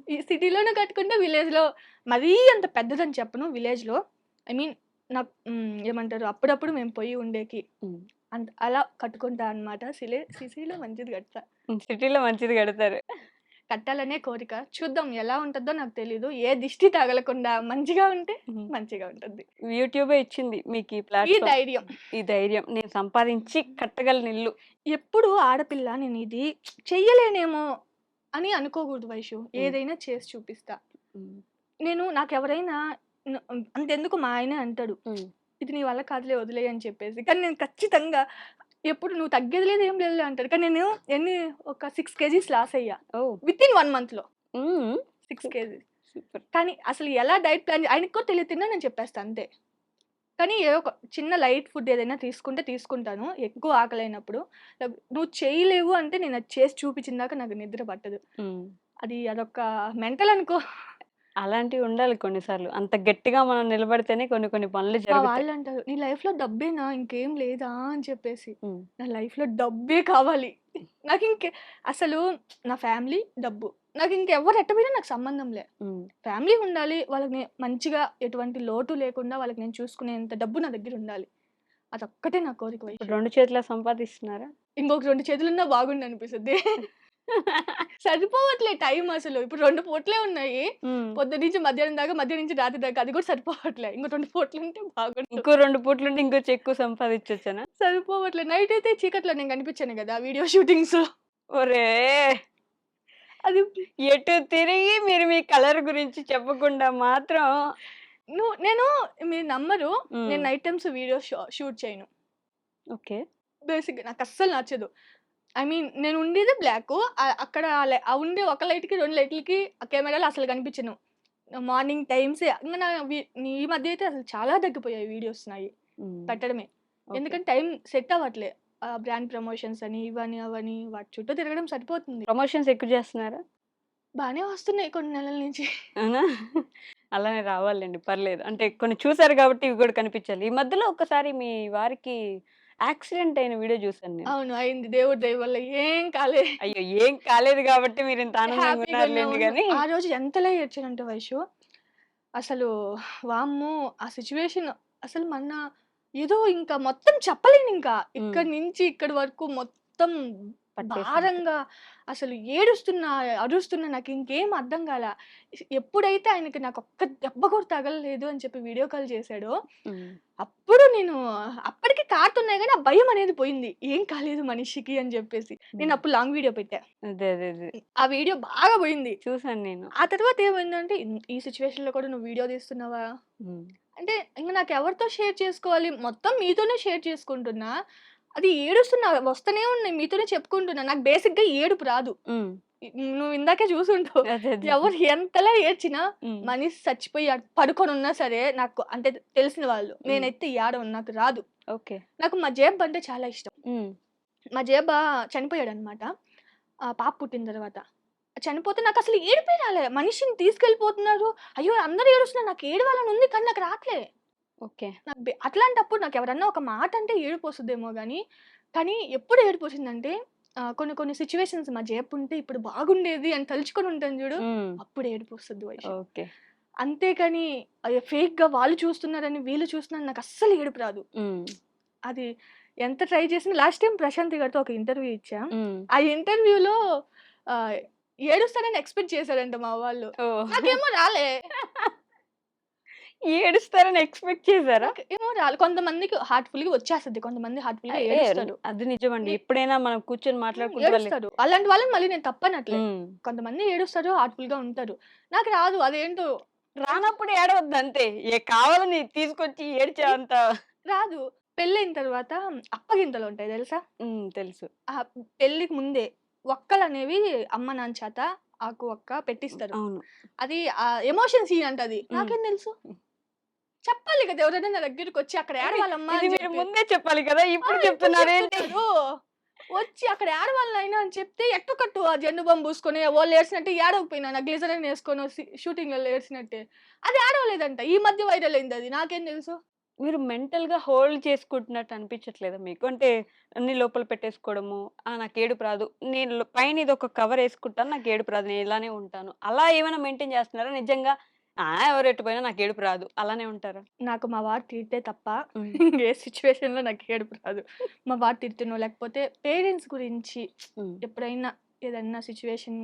ఈ సిటీలోనే కట్టుకుంటే విలేజ్‌లో మరీ అంత పెద్దదని చెప్పను విలేజ్‌లో. ఐ మీన్ నాకు ఏమంటారు అప్పుడప్పుడు మేము పోయి ఉండేకి. హ్మ్. అలా కట్టుకుంటా అన్నమాట. సిటీలో మంచిది కడతా. సిటీలో మంచిది కడతారు. కట్టాలనే కోరిక. చూద్దాం ఎలా ఉంటదో నాకు తెలీదు. ఏ దిష్టి తగలకుండా మంచిగా ఉంటే హ్మ్. మంచిగా ఉంటుంది. యూట్యూబే ఇచ్చింది మీకు ఈ ఈ ప్లాట్‌ఫార్మ్. ధైర్యం. ఈ ధైర్యం. నేను సంపాదించి కట్టగలను ఇల్లు. ఎప్పుడు ఆడపిల్ల నేను ఇది చెయ్యలేనేమో అని అనుకోకూడదు వైషు. ఏదైనా చేసి చూపిస్తా. హ్మ్. నాకెవరైనా అంతెందుకు మా ఆయనే అంటాడు. హ్మ్. ఇది నీ వల్ల కాదులే వదిలేయి అని చెప్పేసి. కానీ నేను ఖచ్చితంగా ఎప్పుడు నువ్వు తగ్గేది లేదు ఏం లేదులే అంటాడు. కానీ నేను ఒక 6 కేజీస్ లాస్ అయ్యా. ఓహ్! వితిన్ 1 మంత్‌లో హ్మ్. 6 కేజీస్. సూపర్. కానీ అసలు ఎలా డైట్ ప్లాన్ ఆయనకి కూడా తెలియదు తిన్నా నేను చెప్పేస్తా అంతే. కానీ ఏదో ఒక చిన్న లైట్ ఫుడ్ ఏదైనా తీసుకుంటాను. ఎక్కువ ఆకలైనప్పుడు. నువ్వు చేయలేవు అంటే నేను అది చేసి చూపించిన దాకా నాకు నిద్ర పట్టదు. హ్మ్. అదొక మెంటల్ అనుకో. అలాంటివి ఉండాలి కొన్ని సార్లు. అంత గట్టిగా మనం నిలబడితేనే కొన్ని కొన్ని పనులు మా జరుగుతాయి. వాళ్ళంటారు, "నీ లైఫ్‌లో డబ్బేనా ఇంకేం లేదా?" అని చెప్పేసి. హ్మ్. నా లైఫ్‌లో డబ్బే కావాలి. నాకింకే అసలు నా ఫ్యామిలీ, డబ్బు. నాకింకెవ్వరు ఎట్టపోయినా నాకు సంబంధం లే. హ్మ్. ఫ్యామిలీ ఉండాలి. వాళ్ళకి మంచిగా ఎటువంటి లోటు లేకుండా వాళ్ళకి నేను చూసుకునేంత డబ్బు నా దగ్గర ఉండాలి. అదొక్కటే నా కోరిక ఇప్పుడు వైషు. 2 చేతులా సంపాదిస్తున్నారా? ఇంకొక 2 చేతులున్నా బాగుండు అనిపిస్తది. సరిపోవట్లే టైం అసలు. ఇప్పుడు 2 పూటలే ఉన్నాయి. హ్మ్. పొద్దున్నుంచి మధ్యాహ్నం దాకా, మధ్యాహ్నం నుంచి రాత్రి దాకా అది కూడా సరిపోవట్లే. ఇంకో 2 పూటలుంటే బాగుండు. ఇంకో 2 పూటలుంటే ఇంకొంచెం ఎక్కువ సంపాదించొచ్చనా? సరిపోవట్లే. నైట్ అయితే చీకట్లో నేను కనిపించాను గదా! వీడియో షూటింగ్స్‌లో. ఒరేయ్! అది ఎటు తిరిగి మీరు మీ కలర్ గురించి చెప్పకుండా మాత్రం నేను మీరు నమ్మరు. హ్మ్. నేను నైట్ టైమ్స్ వీడియో షూట్ చేయను. ఓకే. బేసిక్‌గా నాకస్సలు నచ్చదు. ఐ మీన్ నేను ఉండేదే బ్లాకు. అక్కడ ఉండే ఒక లైట్‌కి 2 లైట్‌లకి ఆ కెమెరాలో అసలు కనిపించను. మార్నింగ్ టైమ్సే ఇంగ ఈ మధ్య అయితే అసలు చాలా తగ్గిపోయాయి వీడియోస్ నాయి హ్మ్. పెట్టడమే. ఓకే. ఎందుకంటే టైం సెట్ అవ్వట్లే. బ్రాండ్ ప్రమోషన్స్ అని, ఇవని, అవని వాటి చుట్టూ తిరగడం సరిపోతుంది. ప్రమోషన్స్ ఎక్కువ చేస్తున్నారా? బానే వస్తున్నాయి కొన్ని నెలల నుంచి. అవునా? అలానే రావాలండి పర్లేదు. అంటే కొన్ని చూసారు కాబట్టి ఇవి కూడా కనిపించాలి. ఈ మధ్యలో ఒక్కసారి మీ వారికి యాక్సిడెంట్ అయిన వీడియో చూసాను నేను. అవును. అయింది. దేవుడి దయ వల్ల ఏం కాలే. అయ్యో! ఏం కాలేదు కాబట్టి మీరింత ఆనందంగా హ్యాపీగా ఉన్నారులెండి ఉన్నాను. గానీ ఆ రోజు ఎంతలా ఏడ్చానంటే వైషు, అసలు వామ్మో! ఆ సిట్యుయేషన్ అసలు ఏదో ఇంకా మొత్తం చెప్పలేనింకా. హ్మ్. ఇక్కడి నుంచి ఇక్కడి వరకు మొత్తం పట్టేసింది. భారంగా అసలు ఏడుస్తున్నా, అరుస్తున్నా నాకింకేం అర్థం కాలా. ఎప్పుడైతే ఆయనకి నాకొక్క దెబ్బ కూడా తగలలేదు అని చెప్పి వీడియో కాల్ చేశాడో, హ్మ్. అప్పుడు అప్పటికి కారుతున్నాయి గానీ, ఆ భయమనేది పోయింది. ఏం కాలేదు మనిషికి అని జెప్పేసి. హ్మ్. నేనప్పుడు లాంగ్ వీడియో పెట్టా. అదే. ఆ వీడియో బాగా పోయింది. చూసాను నేను. ఆ తర్వాత ఏమైందంటే, ఈ సిట్యుయేషన్‌లో కూడా నువ్వు వీడియో తీస్తున్నావా? హ్మ్. అంటే ఇంక నాకెవరితో షేర్ చేసుకోవాలి? మొత్తం మీతోనే షేర్ చేసుకుంటున్నా. అది ఏడుస్తున్నా వస్తనే ఉన్నాయి. మీతోనే చెప్పుకుంటున్నా. నాకు బేసిక్‌గా ఏడుపు రాదు. హ్మ్. నువ్వు ఇందాకే చూసుంటావు. అదే. ఎవరు ఎంతలా ఏడ్చినా హ్మ్. మనిషి చచ్చిపోయి పడుకొనున్నా సరే నాకు అంటే తెలిసిన వాళ్ళు. హ్మ్. నేనైతే ఏడవను. నాకు రాదు. ఓకే. నాకు మా జేబ్ అంటే చాలా ఇష్టం. హ్మ్. మా జేబా చనిపోయాడనమాట. పాప పుట్టిన తర్వాత. చనిపోతే నాకసలు ఏడుపే రాలే. మనిషిని తీసుకెళ్ళిపోతున్నారు. అయ్యో! అందరూ ఏడుస్తున్నారు. నాకు ఏడవాలని ఉంది. కానీ నాకు రాట్లే. ఓకే. నాకు అట్లాంటప్పుడు నాకెవరన్నా ఒక మాట అంటే ఏడుపొస్తదేమో గానీ, కానీ ఎప్పుడు ఏడుపొచ్చిందంటే కొన్ని కొన్ని సిట్యుయేషన్స్ మా జేబుంటే ఇప్పుడు బాగుండేది అని తలుచుకొని ఉంటాను జూడు. హ్మ్. అప్పుడు ఏడుపొస్తది వైషు. ఓకే. అంతేకాని ఫేక్‌గా వాళ్ళు చూస్తున్నారని, వీళ్ళు చూస్తున్నారని నాకస్సలు ఏడుపు రాదు. హ్మ్. అది ఎంత ట్రై చేసినా లాస్ట్ టైమ్ ప్రశాంతి గారితో ఒక ఇంటర్వ్యూ ఇచ్చా. హ్మ్. ఆ ఇంటర్వ్యూలో ఆహ్, ఏడుస్తానని ఎక్స్‌పెక్ట్ చేశారంట మా వాళ్ళు. ఓహ్! నాకేమో రాలే. ఏడుస్తారని ఎక్స్‌పెక్ట్ చేసారా? నాకేమో రాలే. కొంతమందికి హార్ట్‌ఫుల్‌గా వచ్చేస్తది. కొంతమంది హార్ట్‌ఫుల్‌గా ఏ ఏడుస్తారు. అది నిజమండి. నే ఎప్పుడైనా మనం కూర్చొని మాట్లాడుకుంటూ వాళ్ళు ఏడుస్తారు. అలాంటి వాళ్ళని మళ్ళీ నేను తప్పనట్లే. హ్మ్. కొంతమంది ఏడుస్తారు, హార్ట్‌ఫుల్‌గా ఉంటారు. నాకు రాదు. అదేంటో రానప్పుడు ఏడవద్దంతే. కావాలని తీసుకొచ్చి ఏడ్చేంత రాదు. పెళ్ళైన తర్వాత అప్పగింతలుంటాయి తెలుసా? హ్మ్. తెలుసు. పెళ్ళికి ముందే ఒక్కలనేవి అమ్మ, నాన్న చేత ఆకు, ఒక్క పెట్టిస్తారు. అవును. అది ఎమోషన్ సీన్ అంటది. హ్మ్. నాకేం తెలుసు? చెప్పాలి కదా! ఎవరైనా నా దగ్గరికొచ్చి అక్కడ ఇది ఏడవాలమ్మా ఇది అని మీరు చెప్పి. ముందే చెప్పాలి కదా! ఇప్పుడు ఇప్పుడు చెప్తున్నారేంటి? చెప్తున్నారు. వచ్చి అక్కడ ఏడవాలి నాయనా అని చెప్తే ఎట్టకట్టు ఆ జెండు బాంబ్ పూసుకొని వాళ్ళు ఏడ్చినట్టే ఏడవకపోయినా నా గ్లిజరిన్ ఏసుకొని షూటింగ్‌లలో ఏడ్చినట్టే. అది ఏడవలేదంట. ఈ మధ్య వైరల్ అయిందది. నాకేం తెలుసు? మీరు మెంటల్‌గా హోల్డ్ చేసుకుంటున్నట్టు అనిపించట్లేదా మీకు? అంటే అన్ని లోపల పెట్టేసుకోవడము, నాకు ఏడుపు రాదు. నేను పైన ఇదొక కవర్ ఏసుకుంటాను. నాకు ఏడుపు రాదు. నేను ఇలానే ఉంటాను. అలా ఏమైనా మెయింటైన్ చేస్తున్నారా? నిజంగా ఎవరు ఎటు పోయినా నాకు ఏడుపు రాదు. అలానే ఉంటారా? నాకు మా వారు తిడితే తప్ప హ్మ్. ఇంకే సిచ్యువేషన్‌లో నాకు ఏడుపు రాదు. మా వారు తిడుతున్నో లేకపోతే పేరెంట్స్ గురించి హ్మ్. ఎప్పుడైనా ఏదన్నా సిచ్యువేషన్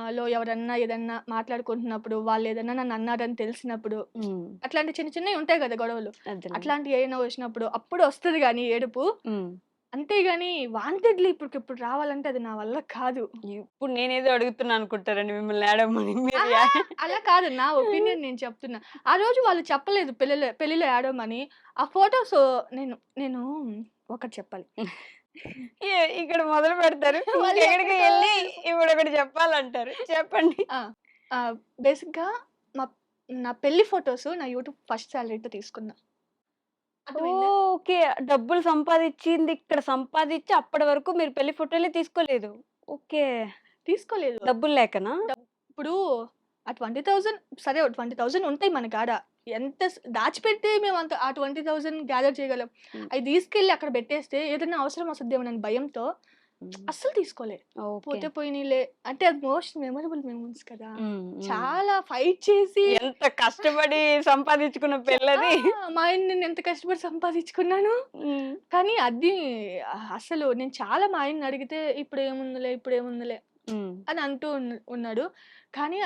లో ఎవరన్నా ఏదన్నా మాట్లాడుకుంటున్నప్పుడు వాళ్ళేదన్నా నన్నన్నారని తెలిసినప్పుడు హ్మ్. అట్లాంటి చిన్న చిన్నయి ఉంటాయి గదా! గొడవలు. అదేనండి. అట్లాంటియి ఏమైనా వచ్చినప్పుడు అప్పుడు వస్తది గానీ ఏడుపు. హ్మ్. అంతేగాని వాంటెడ్‌లీ ఇప్పటికిప్పుడు రావాలంటే అది నా వల్ల కాదు. ఇప్పుడు నేనేదో అడుగుతున్నా అనుకుంటారండి మిమ్మల్ని ఏడవమని. మీరు అహా! అలా కాదు. నా ఒపీనియన్ నేను చెప్తున్నా. ఆ రోజు వాళ్ళు చెప్పలేదు పెళ్లిలో ఏడవమని. ఆ ఫోటోస్ నేను నేను ఒకటి చెప్పాలి. ఇక్కడ మొదలు పెడతారు. మళ్ళీ ఇంకెక్కడికో ఎక్కడికో ఎళ్లి ఇప్పుడొకటి చెప్పాలంటారు. చెప్పండి. ఆ! బేసిక్‌గా మా నా పెళ్లి ఫోటోస్ నా యూట్యూబ్ ఫస్ట్ సాలరీతో తీసుకున్నా. అర్థమైందా? ఓకే. డబ్బులు సంపాదిచ్చింది ఇక్కడ సంపాదిచ్చి అప్పటి వరకు మీరు పెళ్లి ఫోటోలే తీసుకోలేదు. ఓకే. తీసుకోలేదు. డబ్బులు లేకనా? ఇప్పుడు ఆ 20,000 సరే 20,000 ఉంటాయి మన కాడ. ఎంత దాచిపెట్టి మేము అంత ఆ 20,000 గ్యాదర్ చేయగలం. హ్మ్. అయి తీసుకెళ్ళి అక్కడ పెట్టేస్తే ఏదైనా అవసరం వస్తదేమోనని భయంతో హ్మ్. అస్సలు తీసుకోలే. ఓకే. పోతే పోయినీలే అంటే అది మోస్ట్ మెమరబుల్ మెమోరీస్ కదా! హ్మ్. హ్మ్. చాలా ఫైట్ చేసి ఎంత కష్టపడి సంపాదించుకున్న ఆ! పెళ్ళది. మా ఆయన నేను ఎంత కష్టపడి సంపాదించుకున్నాను. హ్మ్. కానీ అది అసలు నేను చాలా మా ఆయన్ని అడిగితే ఇప్పుడేముందిలే, ఇప్పుడేముందిలే హ్మ్. అని అంటూ ఉన్నాడు. కానీ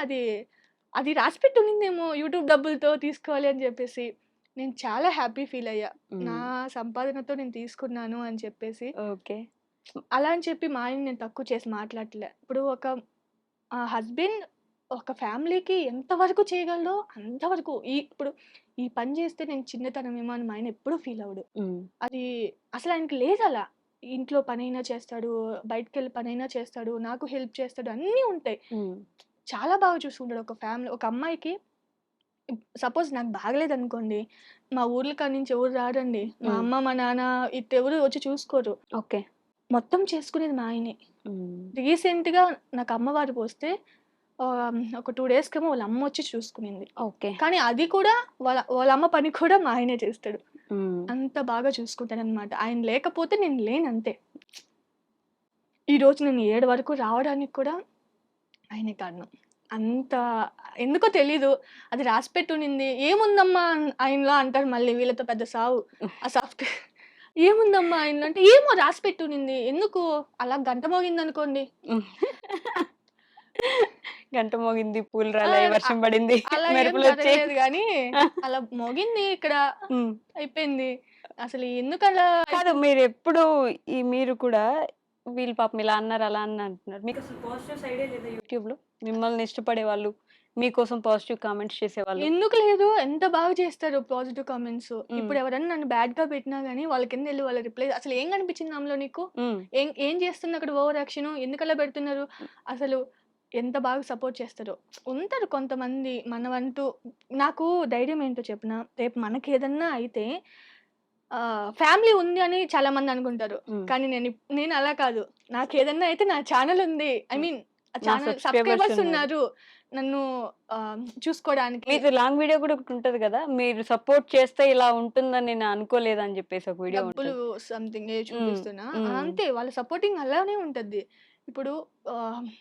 అది రాసిపెట్టి ఉండిందేమో యూట్యూబ్ డబ్బులతో తీసుకోవాలి అని చెప్పేసి. నేను చాలా హ్యాపీ ఫీల్ అయ్యా. నా హ్మ్. సంపాదనతో నేను తీసుకున్నాను అని చెప్పేసి. ఓకే. అలా అని చెప్పి మా ఆయన్ని నేను తక్కువ చేసి మాట్లాడట్లే. ఇప్పుడు ఒక హస్బెండ్ ఒక ఫ్యామిలీకి ఎంత వరకు చేయగలడో అంతవరకు ఇప్పుడు ఈ పని చేస్తే నేను చిన్నతనమేమో అని మా ఆయన ఎప్పుడూ ఫీల్ అవ్వడు. హ్మ్. అది అసలు ఆయనకి లేదలా. ఇంట్లో పనైనా చేస్తాడు, బయటికెళ్ళి పనైనా చేస్తాడు, నాకు హెల్ప్ చేస్తాడు అన్నీ ఉంటాయి. హ్మ్. చాలా బాగా చూసుకుంటాడు. ఒక అమ్మాయికి సపోజ్ నాకు బాగలేదనుకోండి, మా ఊర్ల కాడ నుంచి ఎవరు రారండి. మా హ్మ్. అమ్మ, మా నాన్న ఇటెవరు వచ్చి చూసుకోరు. ఓకే. మొత్తం చేసుకునేది మా ఆయనే. హ్మ్. రీసెంట్‌గా నాకు అమ్మవారు పోస్తే ఒక 2 డేస్‌కేమో వాళ్ళ అమ్మొచ్చి చూసుకునింది. ఓకే. కానీ అది కూడా వాళ్ళ అమ్మ పని కూడా మా ఆయనే చేస్తాడు. హ్మ్. అంత బాగా చూసుకుంటాడనమాట. ఆయన లేకపోతే నేను లేనంతే. ఈరోజు నేను ఏడు వరకు రావడానికి కూడా ఆయనే కారణం. అంత ఎందుకో తెలీదు. అది రాసిపెట్టునింది. "ఏముందమ్మా ఆయనలో" అంటారు మళ్ళీ వీళ్ళతో పెద్ద సావు. ఆ సాఫ్ట్‌వేర్ "ఏముందమ్మా ఆయనలో" అంటే, "ఏమో రాసిపెట్టునింది." ఎందుకు? అలా గంట మోగిందనుకోండి. గంట మోగింది, పూలు ఆ! రాలాయి, వర్షం పడింది, అలా ఏం మెరుపులొచ్చాయి. జరగలేదు గానీ, అలా మోగింది ఇక్కడ. హ్మ్. అయిపోయింది. అసలు ఎందుకలా కాదు మీరెప్పుడు మీరు కూడా వీళ్ళు పాపం ఇలా అన్నారు, అలా అంటున్నారు. మీకసలు పాజిటివ్ సైడే లేదా యూట్యూబ్‌లో? మిమ్మల్ని ఇష్టపడేవాళ్ళు, మీకోసం పాజిటివ్ కామెంట్స్ చేసేవాళ్ళు. ఎందుకు లేదు? ఎంత బాగా చేస్తారు పాజిటివ్ కామెంట్స్. హ్మ్. ఇప్పుడు ఎవరైనా నన్ను బ్యాడ్‌గా పెట్టినా గాని వాళ్ళ కిందెళ్లి వాళ్ళ రిప్లై అసలు ఏం కనిపించింది అందులో నీకు? హ్మ్. ఏం చేస్తుంది అక్కడ ఓవర్ యాక్షను? ఎందుకలా పెడుతున్నారు? అసలు ఎంత బాగా సపోర్ట్ చేస్తారో. ఉంటారు కొంతమంది మనవంటూ నాకు ధైర్యం ఏంటో చెప్పనా? రేపు మనకేదన్నా అయితే ఫ్యామిలీ ఉంది అని చాలామంది అనుకుంటారు. హ్మ్. కానీ నేను అలా కాదు. నాకేదన్నా అయితే నా ఛానెల్ ఉంది. ఐ హ్మ్. మీన్ ఆ నా ఛానెల్ సబ్‌స్క్రైబర్స్ సబ్‌స్క్రైబర్స్ ఉన్నారు. ఉన్నారు. నన్ను చూసుకోడానికి. మీది లాంగ్ వీడియో కూడా ఒకటుంటది గదా! మీరు సపోర్ట్ చేస్తే ఇలా ఉంటుందని నేను అనుకోలేదని జెప్పేసి ఒక వీడియో డబ్బులు ఉంటది. సంథింగ్ హ్మ్. చూపిస్తున్నా. హ్మ్. అంతే వాళ్ళ సపోర్టింగ్ అలానే ఉంటది. ఇప్పుడు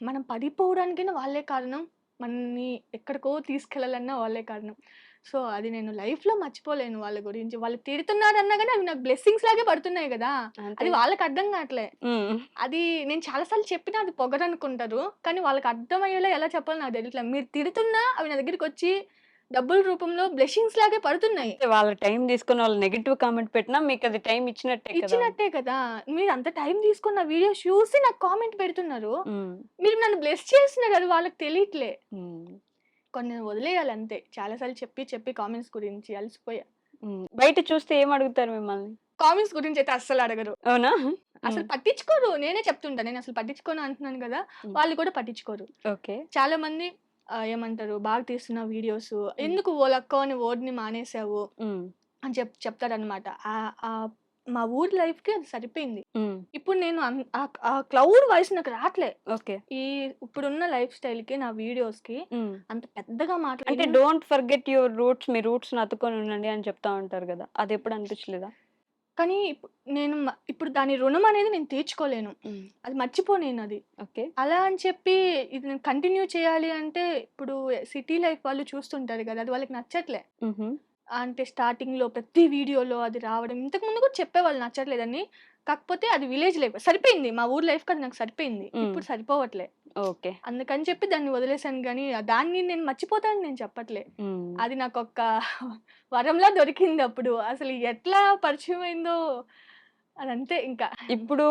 మనం పడిపోవడానికైనా వాళ్ళే కారణం. మనల్ని ఎక్కడికో తీసుకెళ్ళాలన్నా వాళ్ళే కారణం. సో, అది నేను లైఫ్‌లో మర్చిపోలేను వాళ్ళ గురించి. వాళ్ళు తిడుతున్నారన్నా గాని అవి నాకు బ్లెస్సింగ్స్ లాగే పడుతున్నాయి గదా! అది అంతేగా. వాళ్ళకి అర్థం గాట్లే. హ్మ్. అది నేను చాలా సార్లు చెప్పినా అది పొగరనుకుంటారు. కానీ వాళ్ళకి అర్థమయ్యేలా ఎలా చెప్పాలో నాకు తెలియట్లే. మీరు తిడుతున్నా అవి నా దగ్గరికొచ్చి డబ్బుల రూపంలో బ్లెస్సింగ్స్ లాగే పడుతున్నాయి. అంతే వాళ్ళ టైం తీసుకొని వాళ్ళు నెగెటివ్ కామెంట్ పెట్టినా మీకది టైం ఇచ్చినట్టే కదా! ఇచ్చినట్టే కదా! మీరంత టైం తీసుకొని నా వీడియోస్ చూసి నాకు కామెంట్ పెడుతున్నారు. హ్మ్. మీరు నన్ను బ్లెస్ చేస్తున్నారు అది వాళ్ళకి తెలియట్లే. హ్మ్. కొన్ని వదిలేయాలంతే. చాలా సార్లు చెప్పి కామెంట్స్ గురించి అలసిపోయా. హ్మ్. బయట చూస్తే ఏమడుగుతారు మిమ్మల్ని? కామెంట్స్ గురించయితే అస్సలు అడగరు. అవునా? హ్మ్. అసలు పట్టించుకోరు. నేనే చెప్తుంటా. నేనసలు పట్టించుకోను అంటున్నాను గదా! హ్మ్. వాళ్ళు కూడా పట్టించుకోరు. ఓకే. చాలా మంది ఏమంటారు బాగా తీస్తున్నావు వీడియోసు. హ్మ్. ఎందుకు ఓలక్కో అని వర్డ్‌ని మానేసావు హ్మ్. అని చెప్తారనమాట. మా ఊరి లైఫ్‌కి అది సరిపోయింది. హ్మ్. ఇప్పుడు నేను ఆ క్లౌడ్ వాయిస్ నాకు రాట్లే. ఓకే. ఈ ఇప్పుడున్న లైఫ్ స్టైల్‌కి, నా వీడియోస్‌కి హ్మ్. అంత పెద్దగా అంటే డోంట్ ఫర్గెట్ యువర్ రూట్స్. మీ రూట్స్‌ని అతుక్కొని ఉండండి అని చెప్తా ఉంటారు గదా! అదెప్పుడు అనిపించలేదా? కానీ నేను ఇప్పుడు దాని రుణం అనేది నేను తీర్చుకోలేను. హ్మ్. అది మర్చిపోలేనది. ఓకే. అలా అని చెప్పి ఇది నేను కంటిన్యూ చేయాలి అంటే ఇప్పుడు సిటీ లైఫ్ వాళ్ళు చూస్తుంటారు గదా! అది వాళ్ళకి నచ్చట్లే. హుహు. అంటే స్టార్టింగ్‌లో ప్రతి వీడియోలో అది రావడం. ఇంతకుముందు కూడా చెప్పేవాళ్ళు నచ్చట్లేదని. కాకపోతే అది విలేజ్ లైఫ్. సరిపోయింది. మా ఊరు లైఫ్‌కి అది నాకు సరిపోయింది. హ్మ్. ఇప్పుడు సరిపోవట్లే. ఓకే. అందుకని చెప్పి దాన్ని వదిలేసాను గానీ, దాన్ని నేను మర్చిపోతానని నేను చెప్పట్లే. హ్మ్. అది నాకొక వరంలా దొరికిందప్పుడు. అసలు ఎట్లా పరిచయమైందో అదంతే ఇంకా. ఇప్పుడు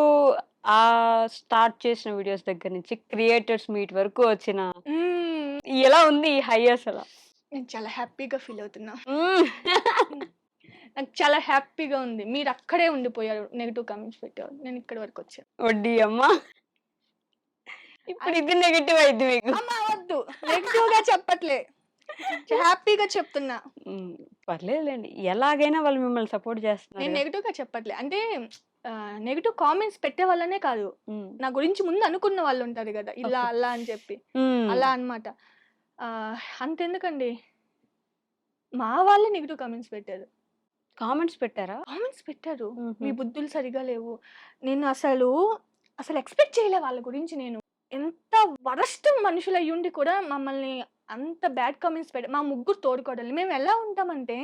స్టార్ట్ చేసిన వీడియోస్ దగ్గర నుంచి క్రియేటర్స్ మీట్ వరకు వచ్చిన హ్మ్. ఎలా ఉంది ఈ హై అసల? నేను చాలా హ్యాపీగా ఫీల్ అవుతున్నా. హ్మ్. హ్మ్. నాకు చాలా హ్యాపీగా ఉంది. మీరక్కడే ఉండిపోయారు. నెగెటివ్ కామెంట్స్ పెట్టేవాళ్ళు. నేను ఇక్కడి వరకొచ్చాను. వడ్డీ అమ్మ. ఇప్పుడు ఇది నెగెటివ్ అయింది మీకు. అమ్మ వద్దు. నెగెటివ్‌గా చెప్పట్లే. హ్యాపీగా చెప్తున్నా. హ్మ్. పర్లేదులెండి. ఎలాగైనా వాళ్ళు మిమ్మల్ని సపోర్ట్ నేను చేస్తున్నారుగా. నెగెటివ్‌గా చెప్పట్లే. అంటే నెగెటివ్ కామెంట్స్ పెట్టేవాళ్ళనే కాదు. హ్మ్. నా గురించి ముందు అనుకున్న వాళ్ళుంటారు గదా! ఇలా, ఓకే. అలా అని చెప్పి. హ్మ్. అలా అన్నమాట. అంతెందుకండి. మా వాళ్ళే నెగెటివ్ కామెంట్స్ పెట్టారు. కామెంట్స్ పెట్టారా? కామెంట్స్ పెట్టారు. హుహు. మీ బుద్ధులు సరిగ్గా లేవు. నేను అసలు ఎక్స్‌పెక్ట్ చేయలే వాళ్ళ గురించి నేను. ఎంత వరస్ట్ మనుషులయ్యుండి కూడా మమ్మల్ని అంత బ్యాడ్ కామెంట్స్ మా ముగ్గురు తోడికోడళ్ళు. మేము ఎలా ఉంటామంటే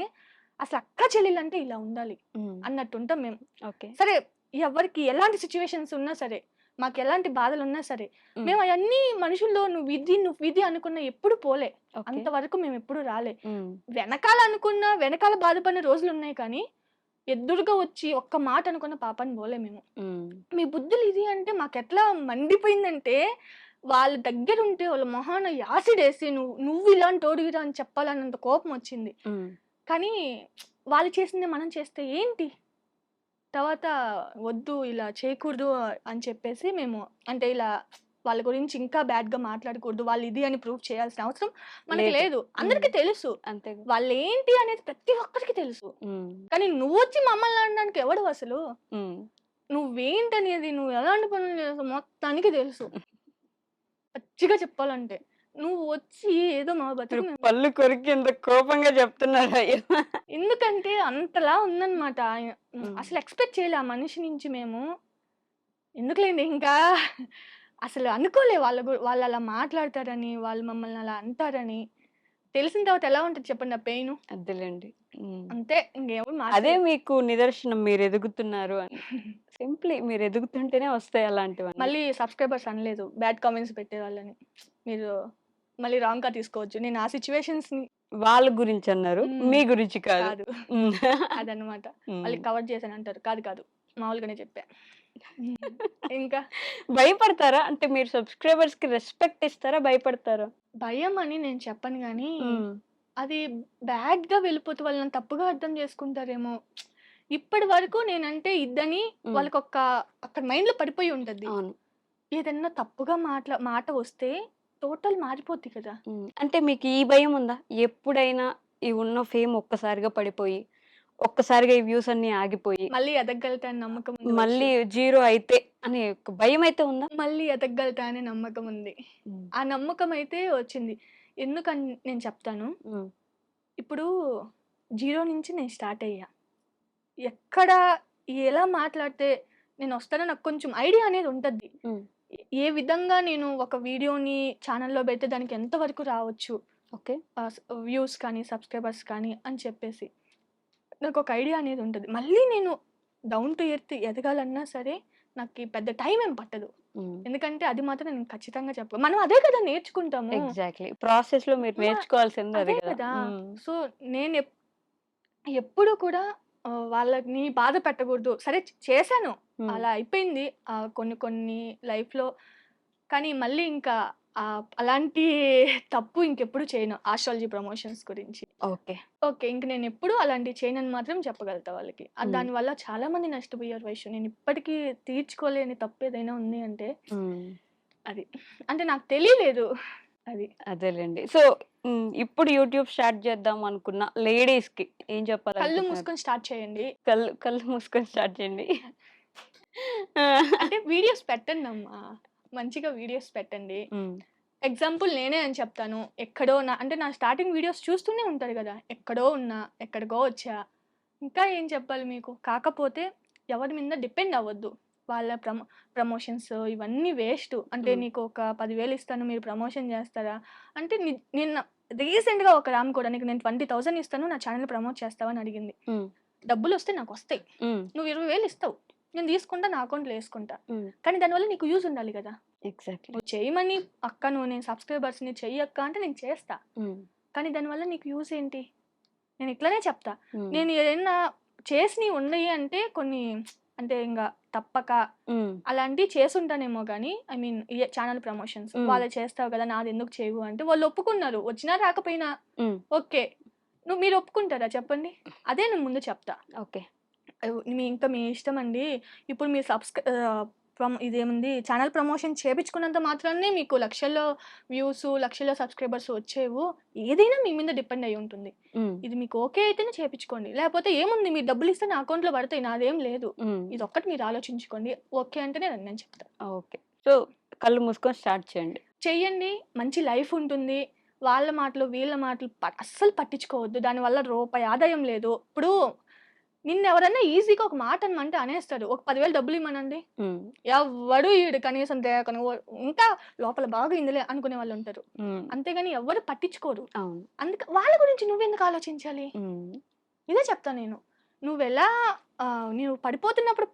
అసలు అక్క చెల్లెలంటే ఇలా ఉండాలి హ్మ్. అన్నట్టుంటాం మేము. ఓకే. సరే ఎవరికి ఎలాంటి సిట్యుయేషన్స్ ఉన్నా సరే, మాకెలాంటి బాధలున్నా సరే, హ్మ్. మేము అయన్నీ మనుషుల్లో నువ్వు ఇది అనుకున్న ఎప్పుడు పోలే. ఓకే. అంతవరకు మేమెప్పుడు రాలే. హ్మ్. వెనకాల బాధపడిన రోజులున్నాయి కానీ, ఎదురుగా వచ్చి ఒక్క మాట అనుకున్న పాపాన పోలే మేము. హ్మ్. మీ బుద్ధులు ఇది అంటే మాకెట్లా మండిపోయిందంటే, వాళ్ళ దగ్గరుంటే వాళ్ళ మొహాన యాసిడేసి నువ్వు ఇలాంటోడివిరా అని చెప్పాలన్నంత కోపమొచ్చింది. హ్మ్. కానీ వాళ్ళు చేసిందే మనం చేస్తే ఏంటి? తర్వాత వద్దు ఇలా చేయకూడదు అని చెప్పేసి మేము అంటే ఇలా వాళ్ళ గురించి ఇంకా బ్యాడ్‌గా మాట్లాడకూడదు. వాళ్ళు ఇది అని ప్రూవ్ చేయాల్సిన అవసరం మనకి లేదు. లేదు. హ్మ్. అందరికి తెలుసు. అంతేగా. వాళ్ళేంటి అనేది ప్రతి ఒక్కరికి తెలుసు. హ్మ్. కానీ నువ్వొచ్చి మమ్మల్ని అనడానికి ఎవడివసలు? హ్మ్. నువ్వేంటనేది, నువ్వు ఎలాంటి పనులు చేస్తావు మొత్తానికి తెలుసు. పచ్చిగా చెప్పాలంటే. నువ్వు వచ్చి ఏదో మా మీరు బతుకు మేము పళ్ళు కొరికి ఇంత కోపంగా చెప్తున్నారు. అయ్యో! ఎందుకంటే అంతలా ఉందన్నమాట. హ్మ్. అసలు ఎక్స్‌పెక్ట్ చేయలే ఆ మనిషి నుంచి మేము. ఎందుకులేండి ఇంకా అసలు అనుకోలే వాళ్ళలా మాట్లాడతారని, వాళ్ళు మమ్మల్ని అలా అంటారని. తెలిసిన తర్వాత ఎలా ఉంటది చెప్పండి ఆ పెయిను. అదేలెండి. హ్మ్. అంతే ఇంకేమి అదే మార్చలేం. మీకు నిదర్శనం మీరెదుగుతున్నారు అని. సింప్లీ మీరెదుగుతుంటేనే వస్తాయి అలాంటివన్నీ. మళ్ళీ సబ్‌స్క్రైబర్స్ అనలేదు. బ్యాడ్ కామెంట్స్ పెట్టేవాళ్ళని. మీరు మళ్ళీ రాంగ్‌గా తీసుకోవద్దు. నేను ఆ సిట్యుయేషన్స్‌ని వాళ్ళ గురించన్నారు. హ్మ్. మీ గురించి కాదు. కాదు. హ్మ్. అదనమాట. మళ్ళీ హ్మ్. కవర్ చేశానంటారు. కాదు కాదు. మామూలుగానే చెప్పా. హ్మ్. ఇంకా భయపడతారా? అంటే మీరు సబ్‌స్క్రైబర్స్‌కి రెస్పెక్ట్ ఇస్తారా? భయపడతారా? భయమని నేను చెప్పను గానీ, హ్మ్. అది బ్యాడ్‌గా వెళ్ళిపోతే వాళ్ళు నన్ను తప్పుగా అర్థం చేసుకుంటారేమో. ఇప్పటి వరకు నేనంటే ఇద్దని హ్మ్. వాళ్ళకొక అక్కడ మైండ్‌లో పడిపోయి ఉంటది. అవును. ఏదన్నా తప్పుగా మాట వస్తే టోటల్ మారిపోద్ది కదా! హ్మ్. అంటే మీకు ఈ భయం ఉందా? ఎప్పుడైనా ఈ ఉన్న ఫేమ్ ఒక్కసారిగా పడిపోయి, ఒక్కసారిగా ఈ వ్యూస్ అన్నీ ఆగిపోయి, మళ్ళీ ఎదగలుగుతా అని నమ్మకం ఉంది వైషు. మళ్ళీ జీరో అయితే అనే ఒక భయమైతే ఉందా? మళ్ళీ ఎదగలుగుతా అనే నమ్మకం ఉంది. హ్మ్. ఆ నమ్మకం అయితే వచ్చింది. ఎందుకని నేను చెప్తాను. హ్మ్. ఇప్పుడు జీరో నుంచి నేను స్టార్ట్ అయ్యా. ఎక్కడ ఎలా మాట్లాడితే నేనొస్తానో నాకు కొంచెం ఐడియా అనేది ఉంటది. హ్మ్. ఏ విధంగా నేను ఒక వీడియోని ఛానెల్‌లో పెడితే దానికి ఎంత వరకు రావచ్చు. ఓకే. ఆహ్, స్ వ్యూస్ కానీ, సబ్‌స్క్రైబర్స్ కానీ అని చెప్పేసి. నాకొక ఐడియా అనేది ఉంటది. మళ్ళీ నేను డౌన్ టు ఎర్త్ ఎదగాలన్నా సరే నాకి పెద్ద టైం ఏం పట్టదు. హ్మ్. ఎందుకంటే అది మాత్రం నేను ఖచ్చితంగా మనం అదే కదా నేర్చుకుంటాము. ఎగ్జాక్ట్‌లీ. ప్రాసెస్‌లో మీరు మ నేర్చుకోవాల్సింది అది అదే గదా! కదా! హ్మ్. సో, ఎప్పుడు కూడా వాళ్ళని బాధ పెట్టకూడదు. సరే చేశాను. హ్మ్. అలా అయిపోయింది. కొన్ని కొన్ని లైఫ్‌లో. కానీ మళ్ళీ ఇంకా అలాంటి తప్పు ఇంకెప్పుడు చేయను. ఆస్ట్రాలజీ ప్రమోషన్స్ గురించి. ఓకే. ఓకే. ఇంక నేనెప్పుడు అలాంటివి చేయనని మాత్రం చెప్పగలుగుతా వాళ్ళకి. హ్మ్. దానివల్ల చాలా మంది నష్టపోయారు వైషు. నేనిప్పటికీ తీర్చుకోలేని తప్పేదైనా ఉంది అంటే హ్మ్. అది. అంటే నాకు తెలియలేదు. అది. అదేలెండి. సో, ఇప్పుడు యూట్యూబ్ స్టార్ట్ చేద్దాం అనుకున్న లేడీస్ కి ఏం కళ్ళు చెప్పాలి? మూసుకొని స్టార్ట్ చేయండి. కళ్ళు కళ్ళు మూసుకొని స్టార్ట్ చేయండి. అంటే వీడియోస్ పెట్టండి అమ్మా, మంచిగా వీడియోస్ పెట్టండి. ఎగ్జాంపుల్ నేనే అని చెప్తాను. ఎక్కడో నా స్టార్టింగ్ వీడియోస్ చూస్తూనే ఉంటారు కదా, ఎక్కడో ఉన్నా ఎక్కడికో వచ్చా. ఇంకా ఏం చెప్పాలి మీకు? కాకపోతే ఎవరి మీద డిపెండ్ అవ్వద్దు. వాళ్ళ ప్రమోషన్స్ ఇవన్నీ వేస్ట్. అంటే నీకు ఒక 10,000 ఇస్తాను, మీరు ప్రమోషన్ చేస్తారా అంటే, నిన్న రీసెంట్గా ఒక రామ్ కూడా నీకు నేను 20,000 ఇస్తాను, నా ఛానల్ ప్రమోట్ చేస్తావా అని అడిగింది. డబ్బులు వస్తే నాకు వస్తాయి, నువ్వు 20,000 ఇస్తావు, నేను తీసుకుంటా, నా అకౌంట్లో వేసుకుంటా. కానీ దానివల్ల నీకు యూజ్ ఉండాలి కదా. ఎగ్జాక్ట్లీ. నువ్వు చేయమని అక్క, నువ్వు నేను సబ్స్క్రైబర్స్ని చెయ్యక్క అంటే నేను చేస్తా, కానీ దానివల్ల నీకు యూజ్ ఏంటి? నేను ఇట్లానే చెప్తా. నేను ఏదైనా చేసినవి ఉన్నాయి అంటే కొన్ని, అంటే ఇంకా తప్పక అలాంటివి చేసుంటానేమో కానీ, ఐ మీన్ ఛానల్ ప్రమోషన్స్ వాళ్ళు చేస్తావు కదా, నాది ఎందుకు చేయవు అంటే వాళ్ళు ఒప్పుకున్నారు. వచ్చినా రాకపోయినా ఓకే, మీరు ఒప్పుకుంటారా చెప్పండి? అదే నేను ముందు చెప్తా. ఓకే, ఇంకా మీ ఇష్టం అండి. ఇప్పుడు మీరు ఇదేముంది ఛానల్ ప్రమోషన్ చేపించుకున్నంత మాత్రానే మీకు లక్షల్లో వ్యూస్, లక్షల్లో సబ్స్క్రైబర్స్ వచ్చేవు. ఏదైనా మీ మీద డిపెండ్ అయి ఉంటుంది. ఇది మీకు ఓకే అయితేనే చేపించుకోండి, లేకపోతే ఏముంది, మీరు డబ్బులు ఇస్తే నా అకౌంట్లో పడతాయి, నాదేం లేదు. ఇది ఒక్కటి మీరు ఆలోచించుకోండి. ఓకే అంటేనే నేను చెప్తా. ఓకే, సో కళ్ళు మూసుకొని స్టార్ట్ చేయండి, చెయ్యండి. మంచి లైఫ్ ఉంటుంది. వాళ్ళ మాటలు వీళ్ళ మాటలు అస్సలు పట్టించుకోవద్దు. దానివల్ల రూపాయి ఆదాయం లేదు. ఇప్పుడు నిన్న ఎవరన్నా ఈజీగా ఒక మాట అనమంటే అనేస్తారు. ఒక 10,000 డబ్బులు ఇమ్మనండి, ఎవడు ఈడు కనీసం దేకను, ఇంకా లోపల బాగా ఇందులే అనుకునే వాళ్ళు ఉంటారు. అంతేగాని ఎవరు పట్టించుకోరు. అందుకే వాళ్ళ గురించి నువ్వెందుకు ఆలోచించాలి? ఇదే చెప్తా నేను. నువ్వు పడిపోతున్నప్పుడు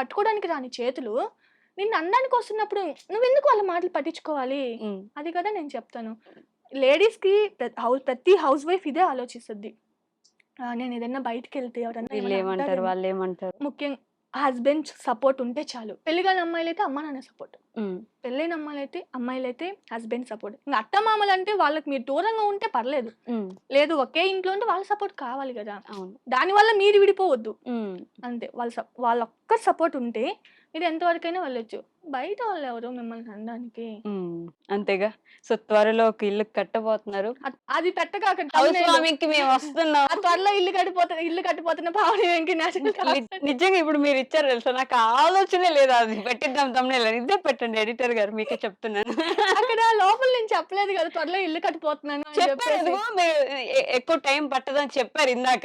పట్టుకోవడానికి రాని చేతులు నిన్ను అనడానికి వస్తున్నప్పుడు నువ్వెందుకు వాళ్ళ మాటలు పట్టించుకోవాలి? అది కదా నేను చెప్తాను. లేడీస్కి ప్రతి హౌస్ వైఫ్ ఇదే ఆలోచిస్తుంది. నేను ఏదైనా బయటకు వెళ్తే ఏమంటారు, వాళ్ళు ఏమంటారు. ముఖ్యంగా హస్బెండ్ సపోర్ట్ ఉంటే చాలు. పెళ్లిగాని అమ్మాయిలు అయితే అమ్మ నాన్న సపోర్ట్, పెళ్ళైన అమ్మాయిలు అయితే హస్బెండ్ సపోర్ట్. ఇంకా అత్త మామలు అంటే వాళ్ళకి మీరు దూరంగా ఉంటే పర్లేదు, లేదు ఒకే ఇంట్లో ఉంటే వాళ్ళ సపోర్ట్ కావాలి కదా. దానివల్ల మీరు విడిపోవద్దు అంతే. వాళ్ళ ఒక్క సపోర్ట్ ఉంటే మీరు ఎంతవరకైనా వెళ్ళొచ్చు. బయట వాళ్ళు ఎవరు మిమ్మల్ని అనడానికి. అంతేగా. సో త్వరలో ఒక ఇల్లు కట్టబోతున్నారు, అది పెట్టగాక మేము వస్తున్నాం. త్వరలో ఇల్లు కట్టిపోతున్న పావని. నిజంగా ఇప్పుడు మీరు ఇచ్చారు తెలుసా, నాకు ఆలోచనే లేదు అది పెట్టిద్దాం తమ్ముళ్ళు. ఇదే పెట్టండి ఎడిటర్ గారు, మీకే చెప్తున్నాను. అక్కడ లోపల నేను చెప్పలేదు కదా త్వరలో ఇల్లు కట్టిపోతున్నాను చెప్పారు. ఎక్కువ టైం పట్టదని చెప్పారు ఇందాక.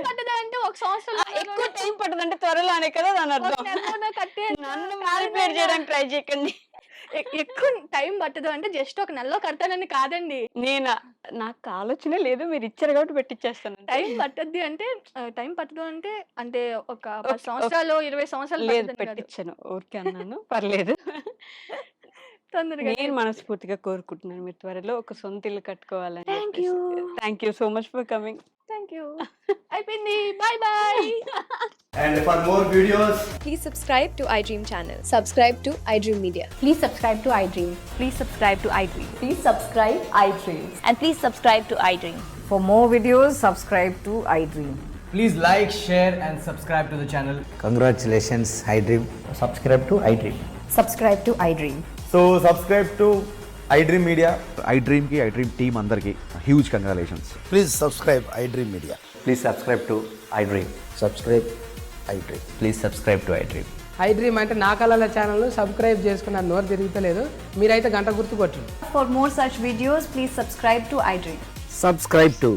పట్టదంటే ఒక సంవత్సరం, ఎక్కువ టైం పట్టదంటే త్వరలో అనే కదా దాని అర్థం. నన్ను మానిపేట్ చేయడానికి ట్రై చేయకండి. ఎక్కువ టైం పట్టదు అంటే జస్ట్ ఒక నెలలో కడతానని కాదండి. నాకు ఆలోచనే లేదు, మీరు ఇచ్చారు కాబట్టి పెట్టిచ్చేస్తాను. టైం పట్టదు అంటే అంటే ఒక 10 సంవత్సరాలు 20 సంవత్సరాలు లేదు, పెట్టించాను ఊరికే అన్నాను, పర్లేదు. తొందరగా నేను మనస్ఫూర్తిగా కోరుకుంటున్నాను మీరు త్వరలో ఒక సొంత ఇల్లు కట్టుకోవాలని. Thank you so much for coming. Thank you. అయిపోయింది, bye bye. And for more videos, please subscribe to iDream channel. Subscribe to iDream Media. Please subscribe to iDream. Please subscribe to iDream. Please subscribe iDream. And please subscribe to iDream. For more videos, subscribe to iDream. please like, share and subscribe to the channel. Congratulations, iDream. Subscribe to iDream. Subscribe to iDream. So subscribe to iDream Media. iDream ki iDream team andarki huge congratulations. Please subscribe iDream Media. Please subscribe to iDream. Subscribe iDream. Please subscribe to iDream. iDream అంటే నా కళల channel subscribe చేసుకున్న నోరు తిరుగుతలేదు, మీరైతే గంట గుర్తు కొట్టండి. For more such videos, please subscribe to iDream. Subscribe to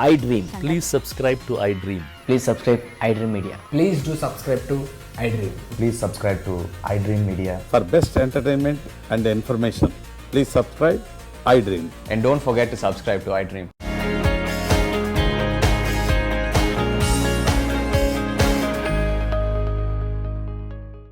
iDream. Please subscribe to iDream. Please subscribe iDream Media. Please do subscribe to iDream. Please subscribe to iDream Media. For best entertainment and information, please subscribe iDream. And don't forget to subscribe to iDream.